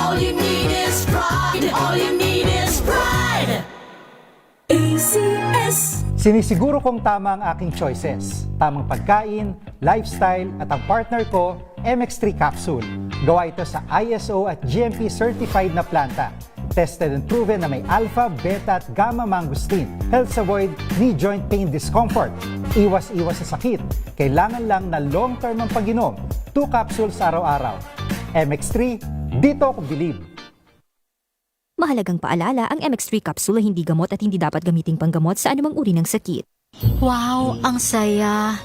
All you need is pride. All you need is pride. ACS. Sinisiguro kong tama ang aking choices. Tamang pagkain, lifestyle at ang partner ko, MX3 Capsule. Gawa ito sa ISO at GMP certified na planta. Tested and proven na may alpha, beta at gamma mangosteen. Helps avoid knee joint pain discomfort. Iwas-iwas sa sakit. Kailangan lang na long-term ang pag-inom. 2 capsules araw-araw. MX3, dito ako believe. Mahalagang paalala, ang MX3 capsule ay hindi gamot at hindi dapat gamiting panggamot sa anumang uri ng sakit. Wow, ang saya.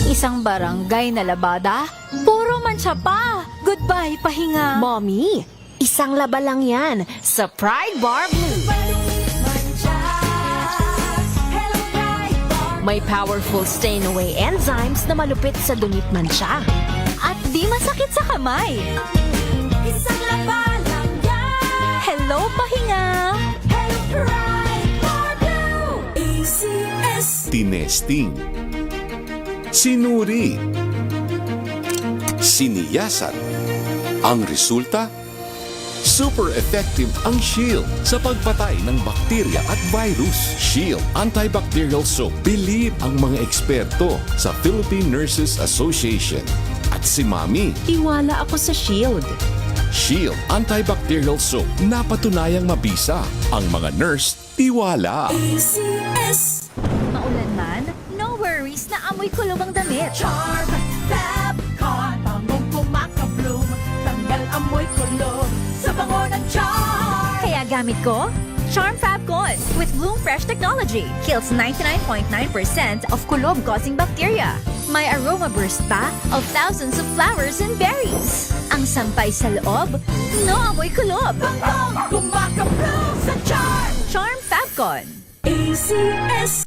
Isang barangay na labada, puro mancha pa. Goodbye, pahinga. Mommy, isang laba lang yan sa Pride Bar Blue. May powerful stain-away enzymes na malupit sa dunit mancha. At di masakit sa kamay. Isang laba lang yan. Hello, pahinga. Hello, Pride Bar Blue. ACS. Tinesting, sinuri, siniyasan. Ang resulta? Super effective ang Shield sa pagpatay ng bakterya at virus. Shield Antibacterial Soap. Believe ang mga eksperto sa Philippine Nurses Association. At si Mami, Tiwala ako sa Shield. Shield Antibacterial Soap. Napatunayang mabisa. Ang mga nurse, tiwala. ACS. Maulan man, no worries na amoy kulog ang damit. Charm, Fab, Con, bangong kumakabloom. Tanggal amoy kulog sa bango ng charm. Kaya gamit ko, Charm Fab Con with Bloom Fresh Technology. Kills 99.9% of kulob-causing bacteria. May aroma burst pa of thousands of flowers and berries. Ang sampay sa loob, no amoy kulob. Bangong kumakabloom sa charm. Charm Fab Con. ACS.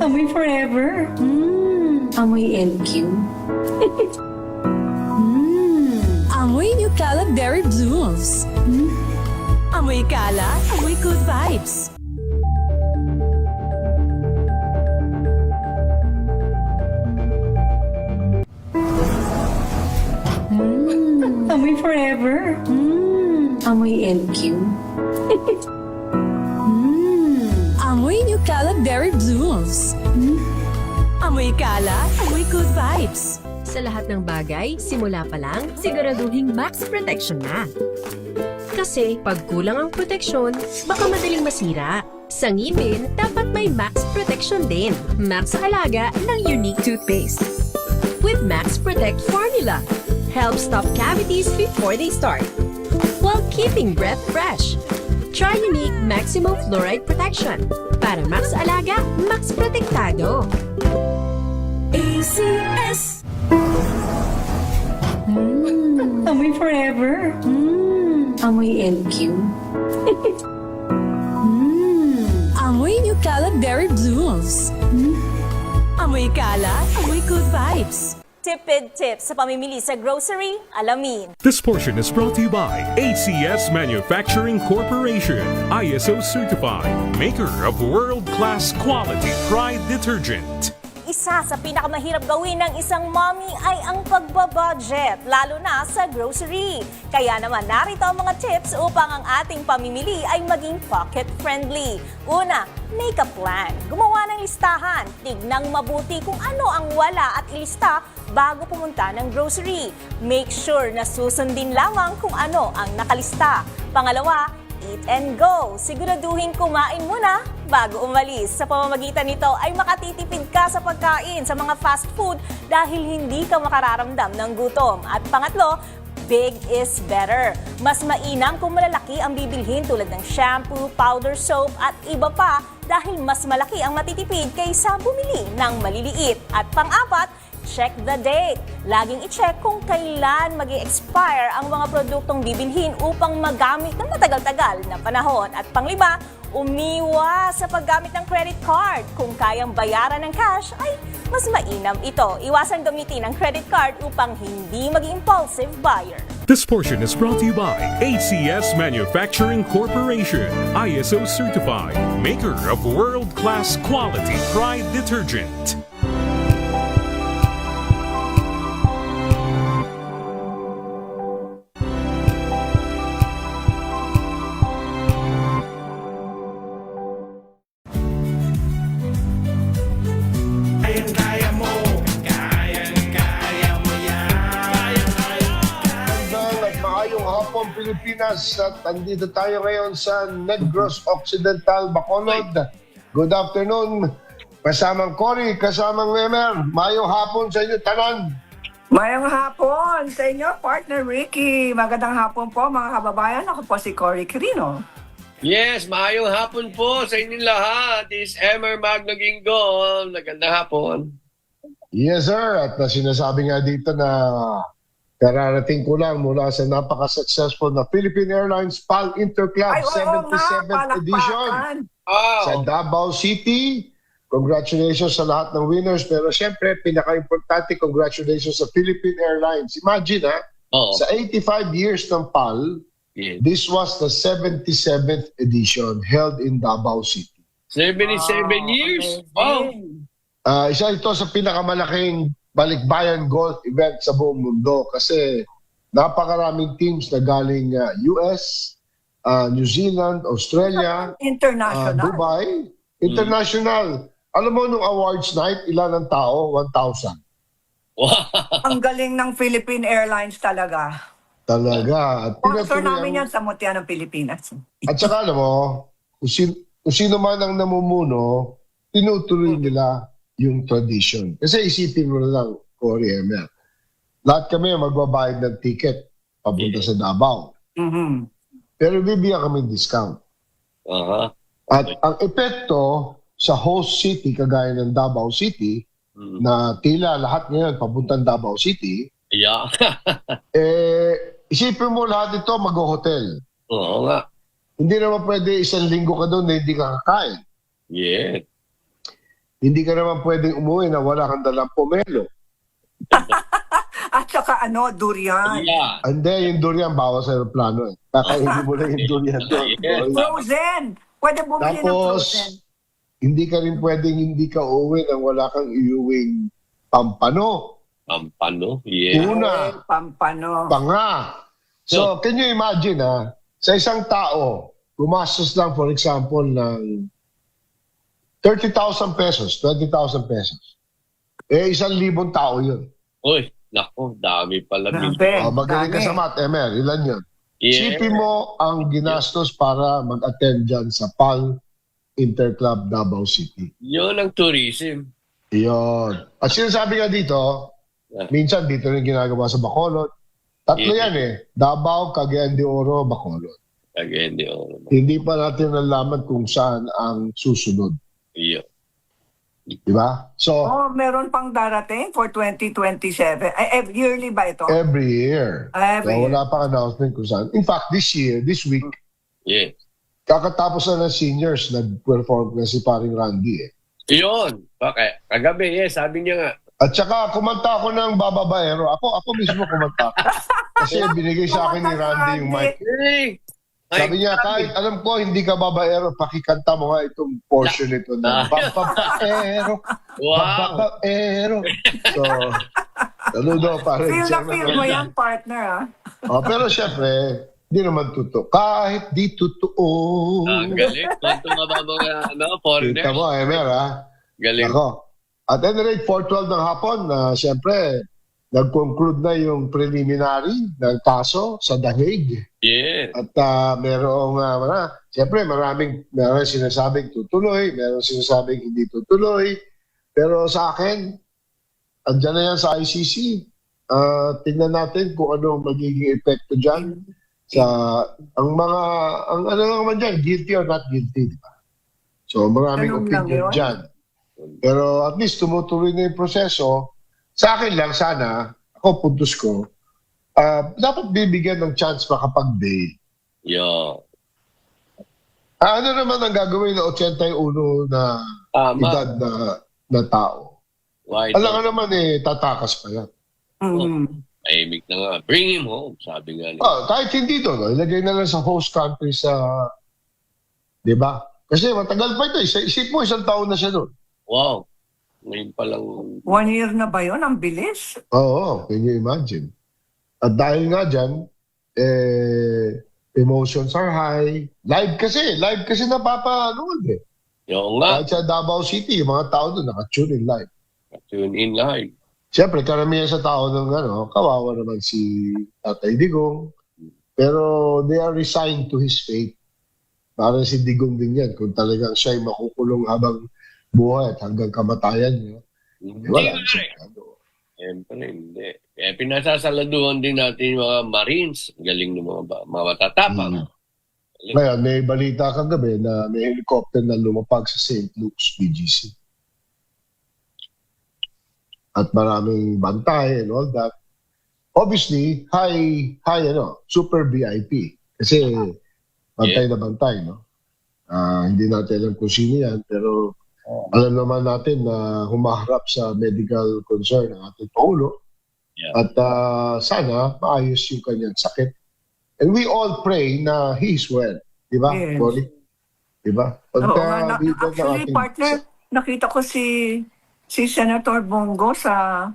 Amoy forever. Amoy LQ. Amoy New Calab Berry Blooms. Amoy kala, amoy good vibes. Amoy forever. Amoy LQ. Amoy New Calab Berry Blooms. Amoy kala, amoy good vibes. Sa lahat ng bagay, simula pa lang, siguraduhing max protection na. Kasi pag kulang ang proteksyon, baka madaling masira. Sa ngipin, dapat may max protection din. Max sa alaga ng Unique Toothpaste. With Max Protect Formula, helps stop cavities before they start, while keeping breath fresh. Try Unique Maximum Fluoride Protection. Para max alaga, max protektado. ACS. Amoy forever. Amoy LQ. Amoy New Calab Berry Blooms. Amoy kala, amoy good vibes. Tipid tips sa pamimili sa grocery, alamin. This portion is brought to you by ACS Manufacturing Corporation, ISO certified, maker of world-class quality Pride detergent. Isa sa pinakamahirap gawin ng isang mommy ay ang pagbabudget, lalo na sa grocery. Kaya naman narito ang mga tips upang ang ating pamimili ay maging pocket-friendly. Una, make a plan. Gumawa ng listahan. Tignang mabuti kung ano ang wala at ilista bago pumunta ng grocery. Make sure na susundin lamang kung ano ang nakalista. Pangalawa, eat and go. Siguraduhin kumain muna bago umalis. Sa pamamagitan nito ay makatitipid ka sa pagkain sa mga fast food dahil hindi ka makararamdam ng gutom. At pangatlo, big is better. Mas mainam kung malalaki ang bibilhin tulad ng shampoo, powder soap at iba pa dahil mas malaki ang matitipid kaysa bumili ng maliliit. At pang-apat, check the date. Laging i-check kung kailan mag-i-expire ang mga produktong bibilhin upang magamit ng matagal-tagal na panahon. At panglima, umiwas sa paggamit ng credit card. Kung kayang bayaran ng cash, ay mas mainam ito. Iwasan gamitin ang credit card upang hindi maging impulsive buyer. This portion is brought to you by ACS Manufacturing Corporation, ISO certified, maker of world world-class quality Pride detergent. Magandang at maayong hapon Pilipinas at andito tayo ngayon sa Negros Occidental, Bacolod. Good afternoon. Kasamang Cory, kasamang Wemer. Maayong hapon sa inyo tanan. Mayang hapon sa inyo, partner Ricky. Magandang hapon po mga kababayan. Ako po si Cory Quirino. Yes, maayong hapon po sa inyong lahat. This is Emer Magno Ginggol. Magandang hapon. Yes sir, at sinasabi nga dito na kararating ko lang mula sa napaka-successful na Philippine Airlines PAL Interclub Ay, oo nga, 77th edition Wow. sa Davao City. Congratulations sa lahat ng winners. Pero syempre, pinaka-importante, congratulations sa Philippine Airlines. Imagine Oo. sa 85 years ng PAL, Yes. this was the 77th edition held in Davao City. 77 years? Wow. Isa ito sa pinakamalaking balikbayan golf event sa buong mundo kasi napakaraming teams na galing US, New Zealand, Australia, International. Dubai, international. Alam mo, nung awards night, ilan ang tao? 1,000. Wow. Ang galing ng Philippine Airlines talaga. Talaga. At Sponsor pinatuloy namin ang- yan sa Mutya ng Pilipinas. At saka alam mo, kung sino man ang namumuno, tinutuloy nila yung tradition. Kasi isipin mo na lang, Cory, Emer, lahat kami magbabayad ng ticket papunta sa Davao. Mhm. Pero bibigyan kami discount. Aha. At ang epekto sa host city, kagaya ng Davao City, na tila lahat ngayon papuntang Davao City, Yeah. isipin mo lahat ito mag-hotel. Oo nga. Hindi naman pwede isang linggo ka doon na hindi ka kakain. Yeah. Hindi ka naman pwedeng umuwi na wala kang dalang pomelo. At saka durian. Yeah. Hindi, yung durian, bawas sa aeroplano. Kakainin mo lang yung durian doon. Yes. Frozen. Pwede bumili ng frozen. Tapos, hindi ka rin pwedeng hindi ka uuwi nang wala kang iuwing pampano, Pampano? Yeah. una, Pampano. panga. So, can you imagine sa isang tao, gumastos lang for example ng 30,000 pesos, 20,000 pesos. 1,000 tao yun. Uy, nako, dami pala. Grabe. Magaling ka dami. sa math, Emer, ilan yun? Yeah. Sipin mo ang ginastos para mag-attend dyan sa PAL Interclub Davao City. Yun ang tourism. Yun. At sinasabi nga dito, minsan dito rin ginagawa sa Bacolod. Tatlo yan Davao, Cagayan de Oro, Bacolod. Again, di ako. Hindi pa natin nalaman kung saan ang susunod. Yeah. Diba? So, Meron pang darating for 2027. Yearly ba ito? every year. Every So, wala pang announcement kung saan. In fact, this week, Yeah. kakatapos na ng seniors, nag-perform na si paring Randy Yun. Okay. Kagabi, sabi niya nga. At saka, kumanta ako ng Bababaero. Ako mismo kumanta. Kasi binigay sa akin ni Randy yung mic. Hey! Sabi niya, kahit alam ko, hindi ka babaero, pakikanta mo nga itong portion nito na babaero, Wow. babaero. So, saludo para Feel na feel mo yan, partner. pero syempre, di naman totoo. Kahit di totoo. Ang galing. Ito nga ba mga foreigner? Kita mo, Emer, Galing. Ako. At any rate, 4:12 ng hapon, syempre, nag-conclude na yung preliminary ng kaso sa The Hague. Yeah. At merong, siyempre maraming sinasabing tutuloy, meron sinasabing hindi tutuloy. Pero sa akin, andyan na yan sa ICC. Tingnan natin kung ano magiging epekto dyan. Ang ano naman dyan, guilty or not guilty, di ba? So maraming Ganun lang opinion yun. dyan. Pero at least tumutuloy na yung proseso. Sa akin lang sana, ako puntos ko, dapat bibigyan ng chance makapag-bail. Yeah. Ano naman ang gagawin ng 81 na edad na tao? Why Alam ka naman tatakas pa yan. Tahimik na nga. Bring him home, sabi nga niya. Kahit hindi doon, ilagay na lang sa host country sa, di ba? Kasi matagal pa ito. Isip mo, 1 taon na siya doon. Wow. Ngayon pa lang. 1 year na ba yun? Ang bilis. Oo, can you imagine? At dahil nga dyan, emotions are high. Live kasi napapanood eh. Oo nga. Kahit sa Davao City, yung mga tao doon naka-tune in live. Tune in live. Siyempre, karamihan sa tao ng kawawa naman si Tatay Digong. Pero they are resigned to his fate. Parang si Digong din yan. Kung talagang siya'y makukulong habang buhay at hanggang kamatayan niya. Wala. Siyempre, hindi. Kaya pinasasaladuhan din natin yung mga Marines. Galing ng mga matatapang. Ngayon, may balita kagabi na may helicopter na lumapag sa St. Luke's BGC. At maraming bantay and all that. Obviously, super VIP. Kasi bantay na bantay, no? Hindi natin alam kung sino yan, pero alam naman natin na humaharap sa medical concern ng ating Pangulo. At sana maayos yung kanyang sakit. And we all pray na he is well. Diba, Polly? Diba? Actually, partner, nakita ko si Senator Bongo sa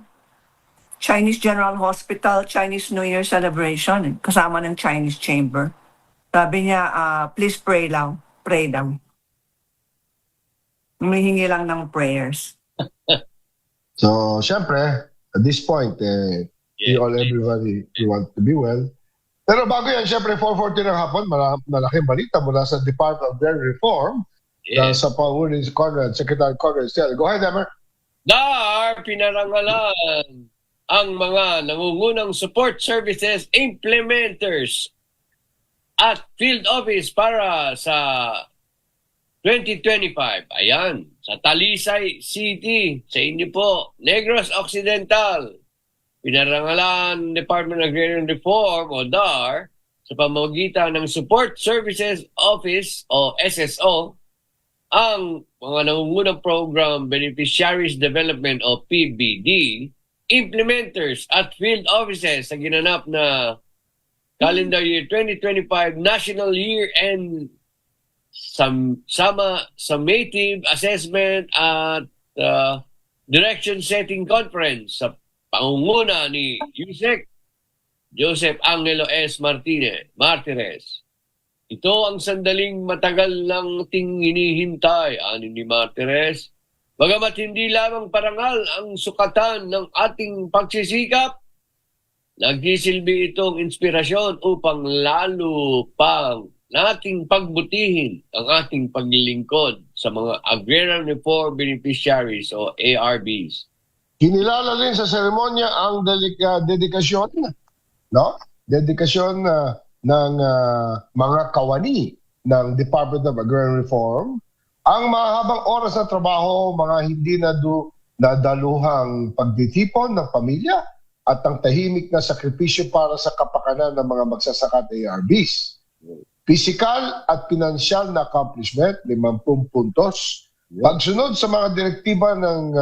Chinese General Hospital Chinese New Year celebration, kasama ng Chinese Chamber. Sabi niya, please pray lang. Pray daw. Humihingi lang ng prayers. So, syempre, at this point, everybody want to be well. Pero bago yan, syempre, 4:40 ng hapon, malaking balita mula sa Department of Dairy Reform sa pangunin si Secretary Conrad Estelle. Go ahead, Emmer. DAR, pinarangalan ang mga nangungunang support services implementers at field office para sa 2025. Ayan, sa Talisay City, sa inyo po, Negros Occidental. Pinarangalan Department of Agrarian Reform o DAR sa pamamagitan ng Support Services Office o SSO ang mga nangungunang program Beneficiaries Development o PBD, implementers at field offices sa ginanap na calendar year 2025 National Year and Summative Assessment at Direction Setting Conference sa pangunguna ni Yusek Joseph Angelo S. Martires. Ito ang sandaling matagal lang ting hinihintay, ani ni Martires. Bagamat hindi lamang parangal ang sukatan ng ating pagsisikap, nagsisilbi itong inspirasyon upang lalo pang nating pagbutihin ang ating paglilingkod sa mga Agrarian Reform Beneficiaries o ARBs. Kinilala rin sa seremonya ang dedikasyon, no? Dedikasyon ng mga kawani ng Department of Agrarian Reform, ang mahabang oras na trabaho, mga hindi nadaluhang pagtitipon ng pamilya at ang tahimik na sakripisyo para sa kapakanan ng mga magsasaka at ARBs. Physical at pinansyal na accomplishment, 50 puntos. Pagsunod sa mga direktiba ng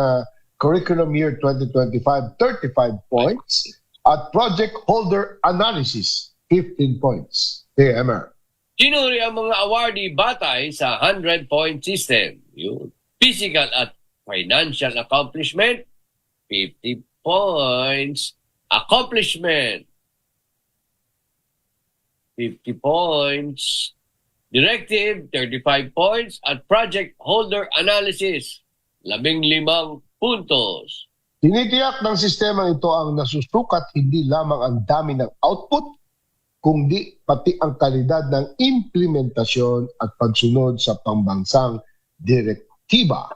Curriculum Year 2025, 35 points. At project holder analysis, 15 points. Emmer. Sinuri ang mga awardee batay sa 100-point system. Yun. Physical at financial accomplishment, 50 points. Accomplishment, 50 points. Directive, 35 points. At project holder analysis, 15 puntos. Tinitiyak ng sistema ito ang nasusukat hindi lamang ang dami ng output, kundi pati ang kalidad ng implementasyon at pagsunod sa pambansang direktiba.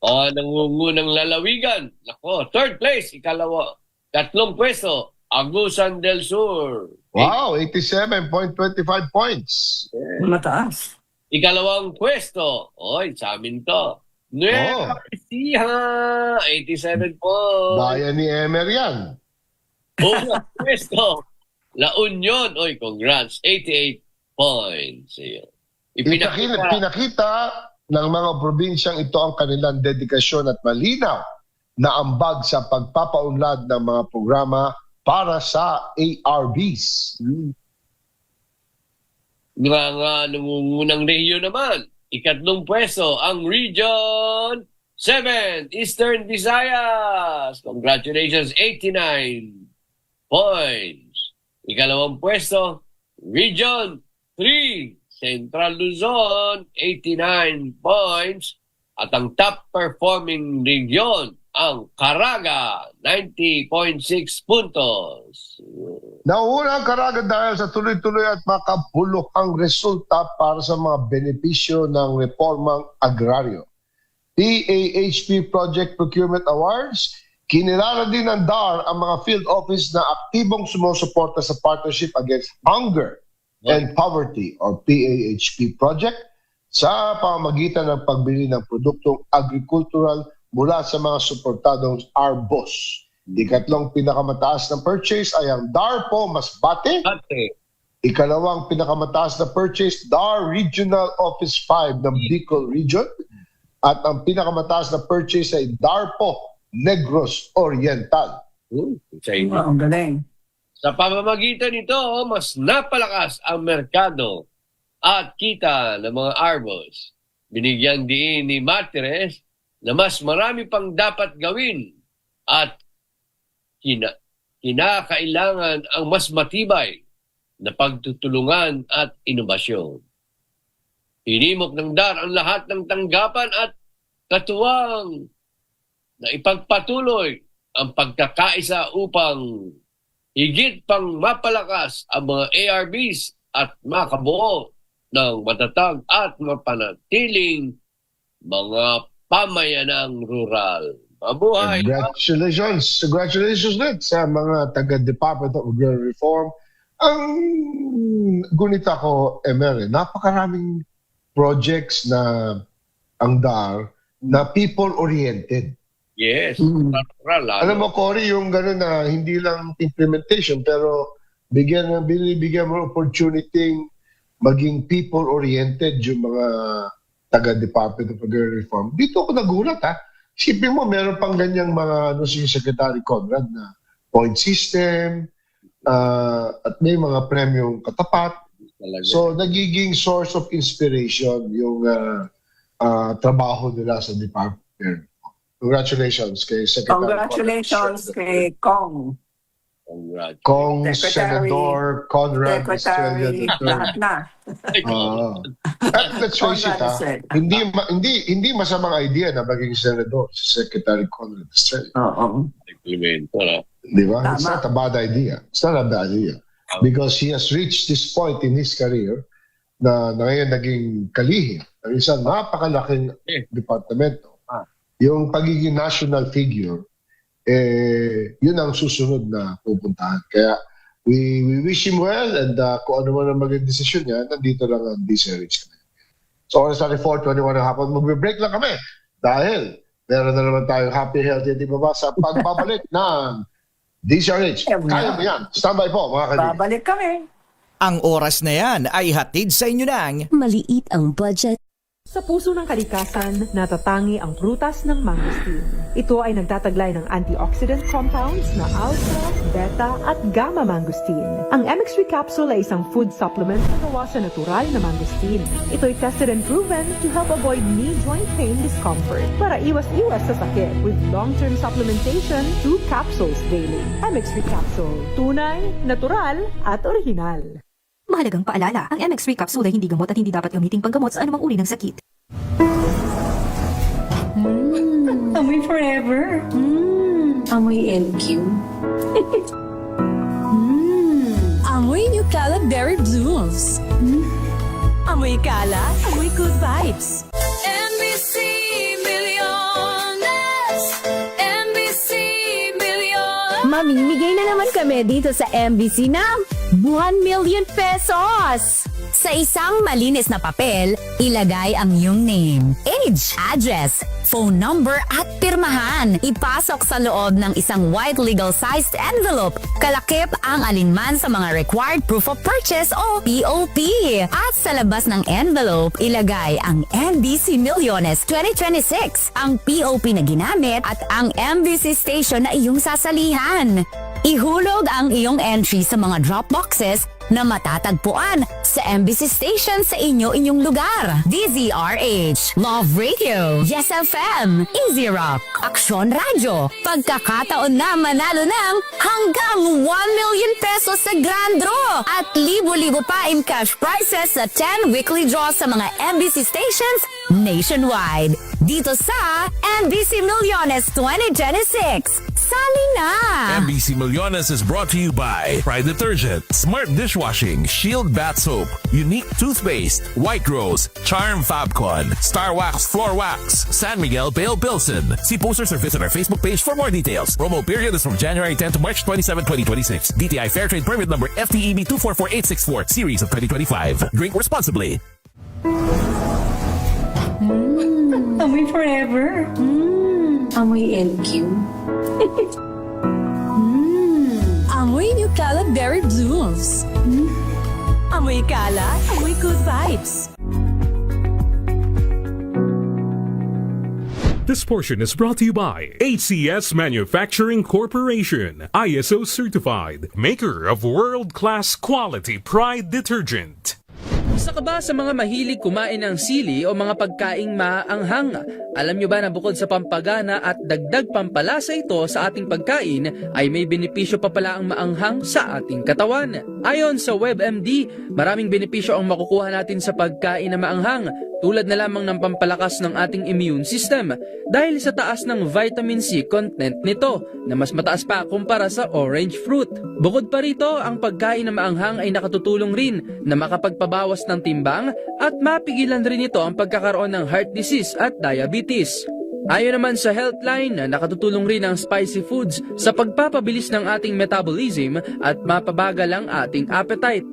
Nangungunang lalawigan. Nako, third place, ikalawa. 3 pwesto, Agusan del Sur. Wow, 87.25 points. Mataas. Ikalawang pwesto, sa amin to. Nueva Ecija, 87 points. Bayan ni Emmer yan. Unang pwesto, La Union, congrats, 88 points. Pinakita ng mga probinsyang ito ang kanilang dedikasyon at malinaw na ambag sa pagpapaunlad ng mga programa para sa ARBs. Nangungunang rehiyon naman, ikatlong pwesto ang Region 7, Eastern Visayas. Congratulations, 89 points. Ikalawang pwesto, Region 3, Central Luzon, 89 points. At ang top performing region, ang Caraga, 90.6 puntos. Nauna ang Caraga dahil sa tuloy-tuloy at makabuluhang resulta para sa mga benepisyo ng reformang agraryo. PAHP Project Procurement Awards, kinilala din ng DAR ang mga field office na aktibong sumusuporta sa Partnership Against Hunger and Poverty or PAHP project sa pamamagitan ng pagbili ng produktong agricultural mula sa mga suportadong ARBOS. Ikatlong pinakamataas na purchase ay ang DARPO Masbate. Ikalawang pinakamataas na purchase, DAR Regional Office 5 ng Bicol Region. At ang pinakamataas na purchase ay DARPO Negros Oriental. Ang galing. Sa pamamagitan nito, mas napalakas ang merkado at kita ng mga ARBOS. Binigyang diin ni Martires na mas marami pang dapat gawin at kinakailangan ang mas matibay na pagtutulungan at inobasyon. Hinimok ng DAR ang lahat ng tanggapan at katuwang na ipagpatuloy ang pagkakaisa upang higit pang mapalakas ang mga ARBs at makabuo ng matatag at mapanatiling mga pamayanang rural. Mabuhay! Congratulations! Congratulations din sa mga taga-Department of Agrarian Reform. Ang gunita ko, Emer, napakaraming projects na ang DAR na people-oriented. Yes. Rural, Alam mo, Cory, yung gano'n na hindi lang implementation, pero binibigyan mo opportunity maging people-oriented yung mga taga-Department of Agrarian Reform. Dito ako nagulat, ha? Isipin mo, meron pang ganyang mga, si Secretary Conrad na point system, at may mga premyong katapat. So, nagiging source of inspiration yung trabaho nila sa Department. Congratulations kay Secretary. Congratulations kay Kong. Kong, Secretary, Senador Conrad Secretary, lahat na. At let's face it, hindi masamang idea na maging Senador si Secretary Conrad Estrella. Di ba? It's not a bad idea. It's not a bad idea. Because he has reached this point in his career na ngayon naging kalihim ng isang napakalaking departamento. Yung pagiging national figure, yun ang susunod na pupuntahan. Kaya we wish him well and kung ano man ang maging desisyon niya, nandito lang ang DCRH. So oras natin 4:21 ng hapon, magbe-break lang kami dahil meron na naman tayong happy, healthy, di ba sa pagbabalik ng DCRH. Kaya mo yan. Standby po mga kaibigan. Babalik kami. Ang oras na yan ay hatid sa inyo ng Maliit ang budget. Sa puso ng kalikasan, natatangi ang prutas ng mangosteen. Ito ay nagtataglay ng antioxidant compounds na alpha, beta at gamma mangosteen. Ang MX3 capsule ay isang food supplement na gawa sa natural na mangosteen. Ito ay tested and proven to help avoid knee joint pain discomfort para iwas-iwas sa sakit with long-term supplementation 2 capsules daily. MX3 capsule, tunay, natural at original. Mahalagang paalala, ang MX3 capsule ay hindi gamot at hindi dapat gamiting panggamot sa anumang uri ng sakit. Amoy forever. Amoy LQ. Amoy New Cala Berry Blooms. Amoy Cala, amoy good vibes. NBC Milliones! NBC Milliones! Mamimigay na naman kami dito sa MBC ng 1 million pesos! Sa isang malinis na papel, ilagay ang iyong name, age, address, phone number at pirmahan. Ipasok sa loob ng isang white legal-sized envelope. Kalakip ang alinman sa mga required proof of purchase o POP. At sa labas ng envelope, ilagay ang NBC Milliones 2026, ang POP na ginamit at ang MBC station na iyong sasalihan. Ihulog ang iyong entry sa mga drop boxes na matatagpuan sa sa MBC station sa inyong lugar. DZRH, Love Radio, Yes FM, Easy Rock, Aksyon Radio. Pagkakataon na manalo ng hanggang 1 million pesos sa Grand Draw at libo-libo pa in cash prizes sa 10 weekly draws sa mga MBC stations nationwide. Dito sa MBC Millones 2026. Sali na! MBC Millones is brought to you by Pride Detergent, Smart Dishwashing, Shield Bath Soap, Unique Toothpaste, White Rose, Charm Fabcon, Star Wax Floor Wax, San Miguel Pale Pilsen. See posters or visit our Facebook page for more details. Promo period is from January 10 to March 27, 2026. DTI Fairtrade Permit Number FTEB 244864, Series of 2025. Drink responsibly. Amoy forever. Amoy LQ. Amoy New Caleb Berry Blooms. Amoy kalat, amoy good vibes. This portion is brought to you by ACS Manufacturing Corporation, ISO certified, maker of world-class quality Pride detergent. Isa ka ba sa mga mahilig kumain ng sili o mga pagkaing maaanghang? Alam nyo ba na bukod sa pampagana at dagdag pampalasa ito sa ating pagkain, ay may benepisyo pa pala ang maanghang sa ating katawan? Ayon sa WebMD, maraming benepisyo ang makukuha natin sa pagkain na maanghang, tulad na lamang ng pampalakas ng ating immune system dahil sa taas ng vitamin C content nito na mas mataas pa kumpara sa orange fruit. Bukod pa rito, ang pagkain na maanghang ay nakatutulong rin na makapagpabawas ng timbang at mapigilan rin ito ang pagkakaroon ng heart disease at diabetes. Ayon naman sa Healthline, nakatutulong rin ang spicy foods sa pagpapabilis ng ating metabolism at mapabagal ang ating appetite.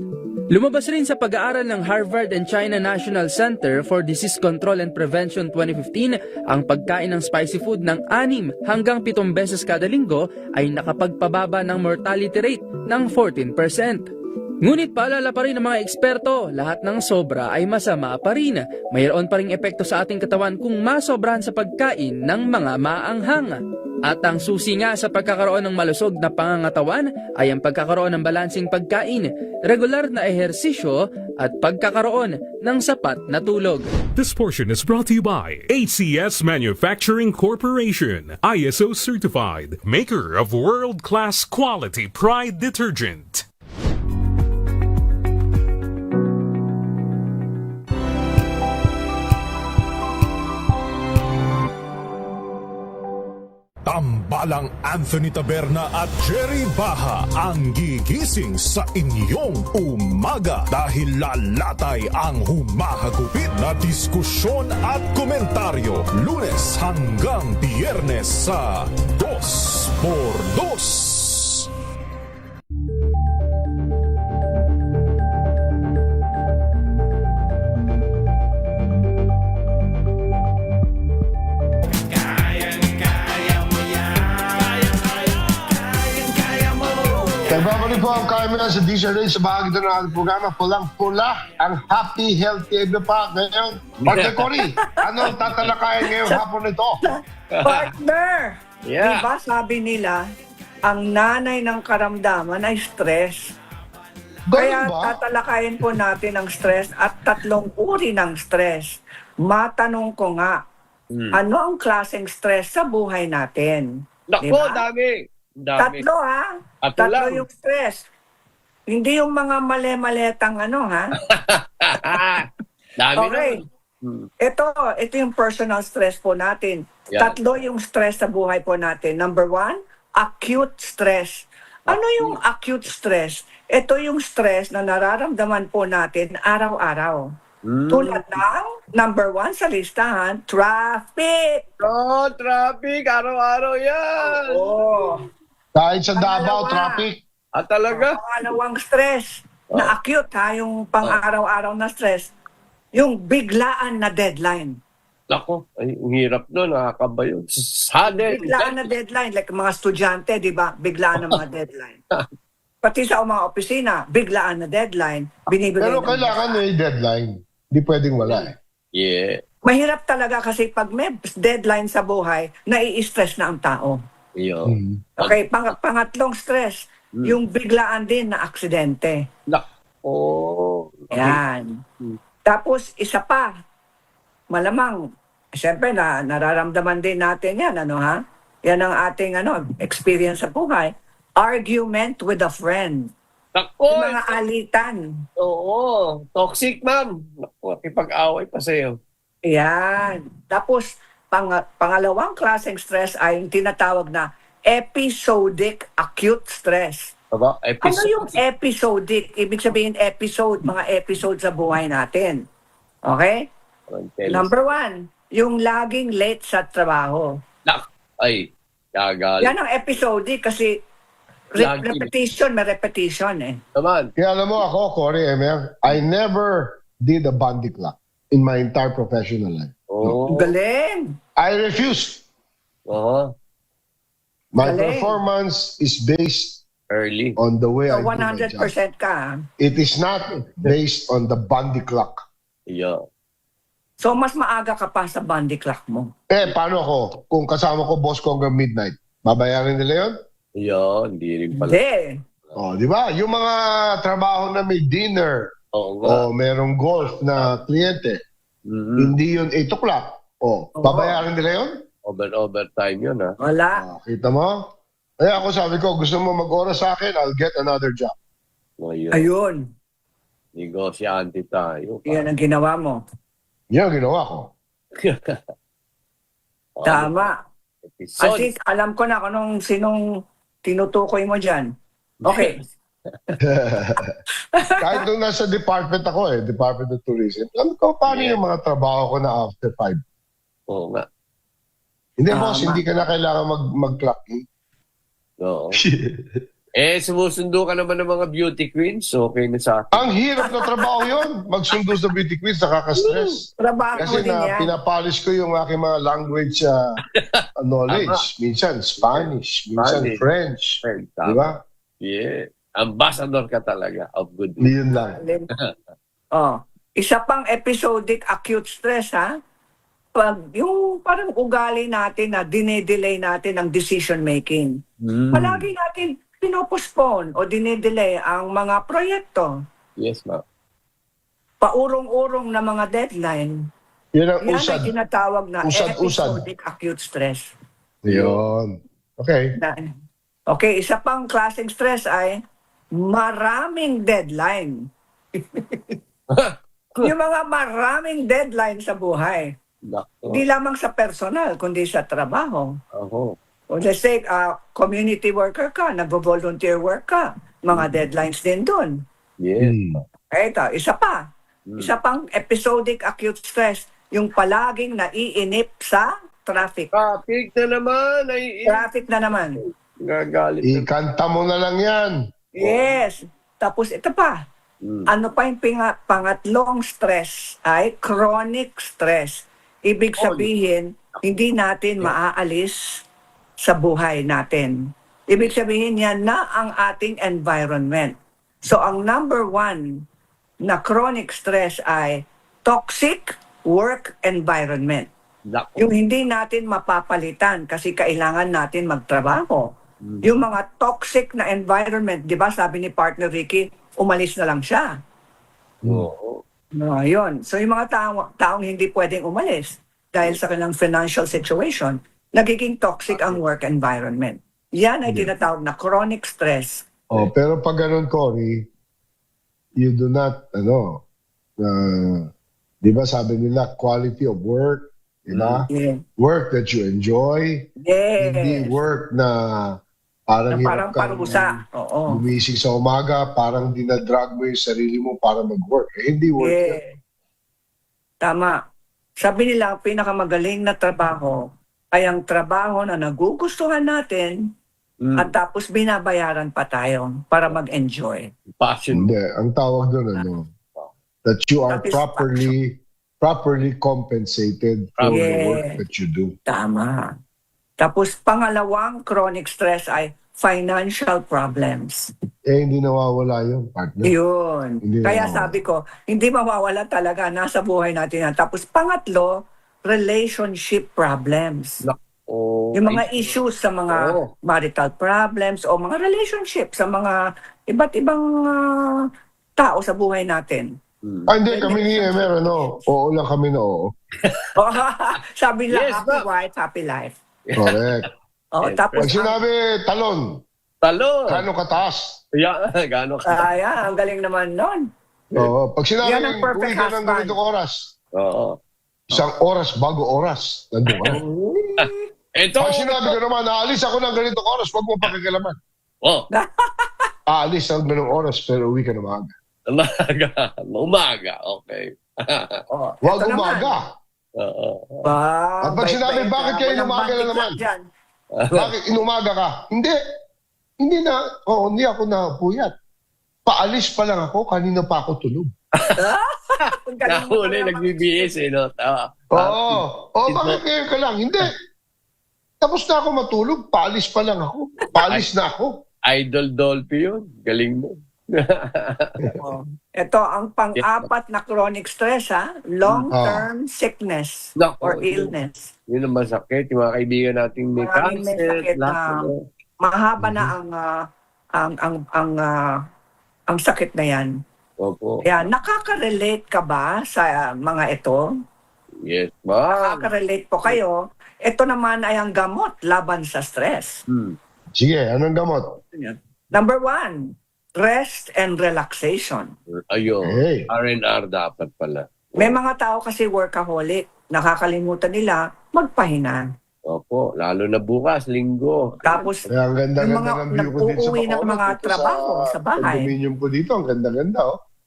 Lumabas rin sa pag-aaral ng Harvard and China National Center for Disease Control and Prevention 2015, ang pagkain ng spicy food ng 6 hanggang 7 beses kada linggo ay nakapagpababa ng mortality rate ng 14%. Ngunit paalala pa rin ng mga eksperto, lahat ng sobra ay masama pa rin. Mayroon pa ring epekto sa ating katawan kung masobrahan sa pagkain ng mga maanghang. At ang susi nga sa pagkakaroon ng malusog na pangangatawan ay ang pagkakaroon ng balansing pagkain, regular na ehersisyo at pagkakaroon ng sapat na tulog. This portion is brought to you by ACS Manufacturing Corporation, ISO certified, maker of world-class quality Pride detergent. Tambalang Anthony Taberna at Jerry Baha ang gigising sa inyong umaga dahil lalatay ang humahagupit na diskusyon at komentaryo Lunes hanggang Biyernes sa 2x2. Nagbabalik po ang kami na sa DZRH sa bahagi ito ng ating programa. Pulang-pula ang happy, healthy egg pa ngayon. Partner Cory, ano ang tatalakayan ngayong hapon ito? Partner! Yeah. Diba sabi nila, ang nanay ng karamdaman ay stress. Kaya tatalakayin po natin ang stress at 3 uri ng stress. Matanong ko nga, ano ang klaseng stress sa buhay natin? Nako, dami. 3 ha? 3 yung stress. Hindi yung mga mali-maletang ano ha? Dami okay. Ito yung personal stress po natin. Yeah. 3 yung stress sa buhay po natin. Number 1, acute stress. Ano yung acute stress? Ito yung stress na nararamdaman po natin araw-araw. Tulad ng number 1 sa listahan, traffic. Oh, traffic. Araw-araw yan. Oo. Kahit sa Davao, traffic. Talaga? Pangalawang stress na acute ha, yung pang-araw-araw na stress, yung biglaan na deadline. Nako, ay, ang hirap nun. Nakakaba yun. Sudden. Biglaan na deadline, like mga estudyante, di ba? Biglaan na mga deadline. Pati sa mga opisina, biglaan na deadline. Binibigay Pero kailangan may deadline. Hindi pwedeng wala eh. Yeah. Mahirap talaga kasi pag may deadline sa buhay, nai-stress na ang tao. Okay, pangatlong stress, yung biglaan din na aksidente. Yan. Tapos, isa pa, malamang, siyempre, nararamdaman din natin yan, ano ha? Yan ang ating experience sa buhay. Argument with a friend. Naku, Yung mga alitan. Oo. Toxic, ma'am. Naku, ipag-away pa sa'yo. Yan. Tapos, pangalawang klaseng stress ay yung tinatawag na episodic acute stress. Aba, Ano yung episodic? Ibig sabihin mga episode sa buhay natin. Okay? Number 1, yung laging late sa trabaho. Ay, gagal. Yan ang episodic kasi repetition, may repetition eh. Naman. Kaya alam mo ako, Cory, Emer, I never did a Bundy clock in my entire professional life. Oh. Galing. I refused. Oo. My Galing. performance is based early on the way So I do my job. 100% ka. It is not based on the Bundy clock. Yeah. So mas maaga ka pa sa Bundy clock mo. Paano ako? Kung kasama ko boss ko hanggang midnight, babayaran nila yun? Yeah, hindi rin pala. Hindi. Di ba? Yung mga trabaho na may dinner, o merong golf na kliyente, hindi yun 8 o'clock. Babayaran nila yun? Overtime yun, ha? Wala. Kita mo? Kaya ako sabi ko, gusto mo mag-oras sa akin, I'll get another job. Ayun. Negosyante tayo. Yan ang ginawa mo. Yan ang ginawa ko. Tama. Kasi alam ko na kung sinong tinutukoy mo dyan. Okay. Kahit nung nasa department ako Department of Tourism, alam ko paano yung mga trabaho ko na after 5. Oo nga. Hindi, boss, hindi ka na kailangan mag-clock in. Oo. Sumusundo ka naman ng mga beauty queens, okay na sa akin. Ang hirap na trabaho yun. Magsundo sa beauty queens, nakaka-stress. Trabaho Kasi din yan. pinapolish ko yung aking mga language knowledge. Minsan Spanish, minsan French. Di ba? Yeah. Ambassador ka talaga of good. Yun lang. Isa pang episodic acute stress, ha? Pag yung parang ugali natin na dinedelay natin ang decision making. Palagi natin pinopospone o dinedelay ang mga proyekto. Yes, ma'am. Paurong-urong na mga deadline. Yan ang Yan usad. ay tinatawag na Usad. episodic acute stress. Yun. Okay. Okay, isa pang klaseng stress ay maraming deadline. Yung mga maraming deadline sa buhay. Hindi lamang sa personal, kundi sa trabaho. Let's say, community worker ka, nag-volunteer work ka, mga deadlines din doon. Yes. Ito, isa pa. Isa pang episodic acute stress, yung palaging naiinip sa traffic. Traffic na naman. Traffic na naman. Gagalit. Ikanta mo na lang yan. Yes. Tapos ito pa. Ano pa yung pangatlong stress ay chronic stress. Ibig sabihin, hindi natin maaalis sa buhay natin. Ibig sabihin yan na ang ating environment. So ang number 1 na chronic stress ay toxic work environment. Yung hindi natin mapapalitan kasi kailangan natin magtrabaho. Yung mga toxic na environment, di ba sabi ni partner Ricky, umalis na lang siya. Yun. So yung mga taong hindi pwedeng umalis dahil sa kanilang financial situation, nagiging toxic ang work environment. Yan ay tinatawag na chronic stress. Pero pag ganun, Cory, you do not, di ba sabi nila, quality of work, di ba? Work that you enjoy. Hindi work na parang hirap kang parusa. gumising sa umaga, parang dinadrag mo yung sarili mo para mag-work. Hindi work yan. Tama. Sabi nila, ang pinakamagaling na trabaho ay ang trabaho na nagugustuhan natin at tapos binabayaran pa tayo para mag-enjoy. Passion. Hindi. Ang tawag doon, that you are properly compensated for the work that you do. Tama. Tapos pangalawang chronic stress ay financial problems. Hindi nawawala yun, partner. Yun. Hindi Kaya nawawala. sabi ko, hindi mawawala talaga. Nasa buhay natin yan. Tapos pangatlo, relationship problems. Yung mga issues sa mga marital problems o mga relationship sa mga iba't ibang tao sa buhay natin. Hindi, kami ni Emer, oo lang kami na oo. Sabi lang, Yes, happy ma'am. wife, happy life. Correct. Tapos, Pag sinabi talon, kano kataas? Gano'n ka? ang galing naman nun. Oo. Pag sinabi, Yan ang perfect uwi ka ng husband. ganitong oras. Oo. Isang oras bago oras. Nandun ka. Pag sinabi ko naman, aalis ako ng ganitong oras, wag mo pakikalaman. Aalis ng ganitong oras, pero uwi ka na maaga. Umaga, okay. Wag umaga. At pag sinabi, bait, bakit kayo walang inumaga na bandit naman? lang dyan. Bakit inumaga ka? Hindi ako napuyat. Paalis pa lang ako, kanina pa ako tulog. Nahuli, nagbibihis no? Bakit kayo ka lang? Hindi. Tapos na ako matulog, paalis pa lang ako. Paalis na ako. Idol Dolphy yun. Galing mo. Ito, ang pang-apat na chronic stress, long-term sickness or illness. Yun ang masakit. Yung mga kaibigan nating may Maraming may cancer. sakit na mahaba na ang sakit na yan. Opo. Yan, nakaka-relate ka ba sa mga ito? Yes, ma'am. Nakaka-relate po kayo. Ito naman ay ang gamot laban sa stress. Sige, anong gamot? Number 1, rest and relaxation. Ayun. R&R dapat pala. May mga tao kasi workaholic. Nakakalimutan nila magpahinga. Opo, lalo na bukas, linggo. Tapos, ang ganda-ganda yung mga ng view ko dito sa nag-uuwi ng Bacolod, mga dito trabaho sa bahay. Condominium ko dito, ang ganda-ganda.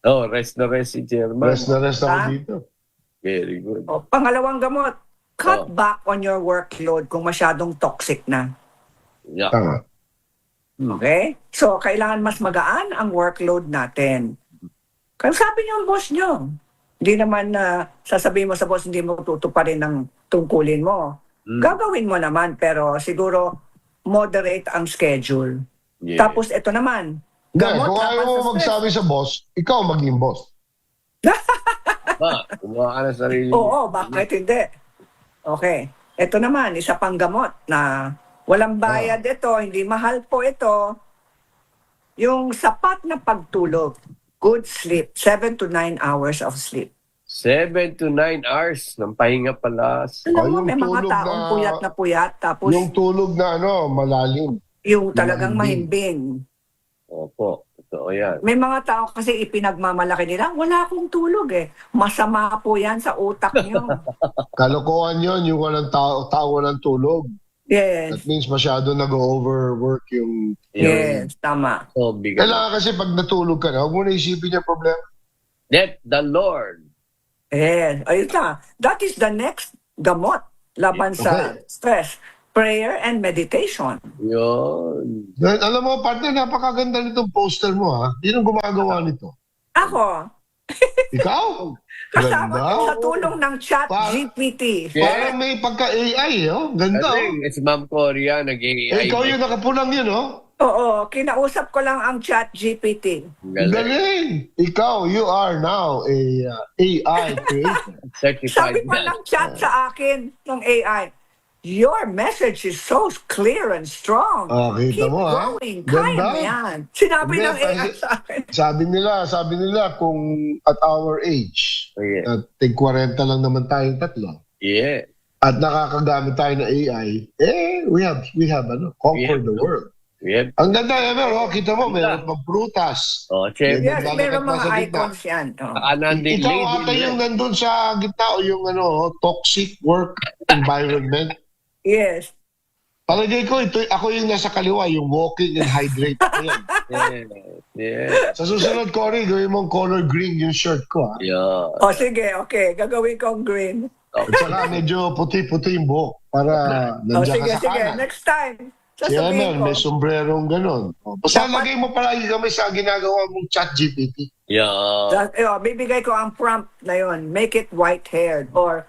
Rest na rest si Chairman. Rest na rest ako dito. Very good. Pangalawang gamot, cut back on your workload kung masyadong toxic na. Tama. Okay? So, kailangan mas magaan ang workload natin. Kaya sabi niyo ang boss niyo, hindi naman sasabihin mo sa boss, hindi mo tutuparin ang tungkulin mo. Gagawin mo naman, pero siguro moderate ang schedule. Yeah. Tapos ito naman, Kung ayaw mo magsabi sa boss, ikaw maging boss. Kumuha ka na sarili. Oo, bakit hindi? Okay. Ito naman, isa pang gamot na walang bayad ito, hindi mahal po ito. Yung sapat na pagtulog, good sleep, 7 to 9 hours of sleep. 7 to 9 hours ng pahinga pala. Alam mo, may mga taong puyat na puyat, tapos Yung tulog na malalim. yung talagang mahimbing. Opo, totoo yan. May mga tao kasi ipinagmamalaki nila, wala akong tulog eh. Masama po yan sa utak niyo. Kalokohan yun, yung walang tao walang tulog. Yes. That means masyado nag-overwork yung... Yes, tama. So, Kailangan kasi pag natulog ka na, huwag mo na isipin yung problema. Let the Lord. Yes, ayun na. That is the next gamot laban sa stress. Prayer and meditation. Yun. Alam mo, partner, napakaganda nitong poster mo, ha? Sino gumagawa nito? Ako. Ikaw? Kasama Ganda. ko sa tulong ng chat GPT. Parang may pagka-AI, Ganda, Si Ma'am Coria, nag-AI. Ikaw yung nakapulang yun, Oo, kinausap ko lang ang chat GPT. Galing! Ikaw, you are now a AI creator. Sabi pa ng chat sa akin ng AI, your message is so clear and strong. Kita Keep mo, going. Ganda. Kaya mo yan. Sinabi Hindi, ng AI sa akin. Sabi nila kung at our age, at 40 lang naman tayong tatlo. Yeah. At nakakagamit tayo ng AI, we have conquered the world. Yep. Ang ganda, kita mo, meron pang prutas. Yes, meron mga icons yan. Ikaw ata yung nandun sa gitna o yung toxic work environment. Yes. Palagay ko, ako yung nasa kaliwa, yung walking and hydrate. Yeah. Sa susunod, Cory, gawin mong color green yung shirt ko. Yeah. O sige, okay. Gagawin kong green. At saka medyo puti-puti yung buhok para nandiyan ka sa kanan. Next time. Yan, may sombrerong ganon. Basta lagay mo palagi kami sa ginagawa mong chat GPT. Yeah. Bibigay ko ang prompt na yun. Make it white-haired or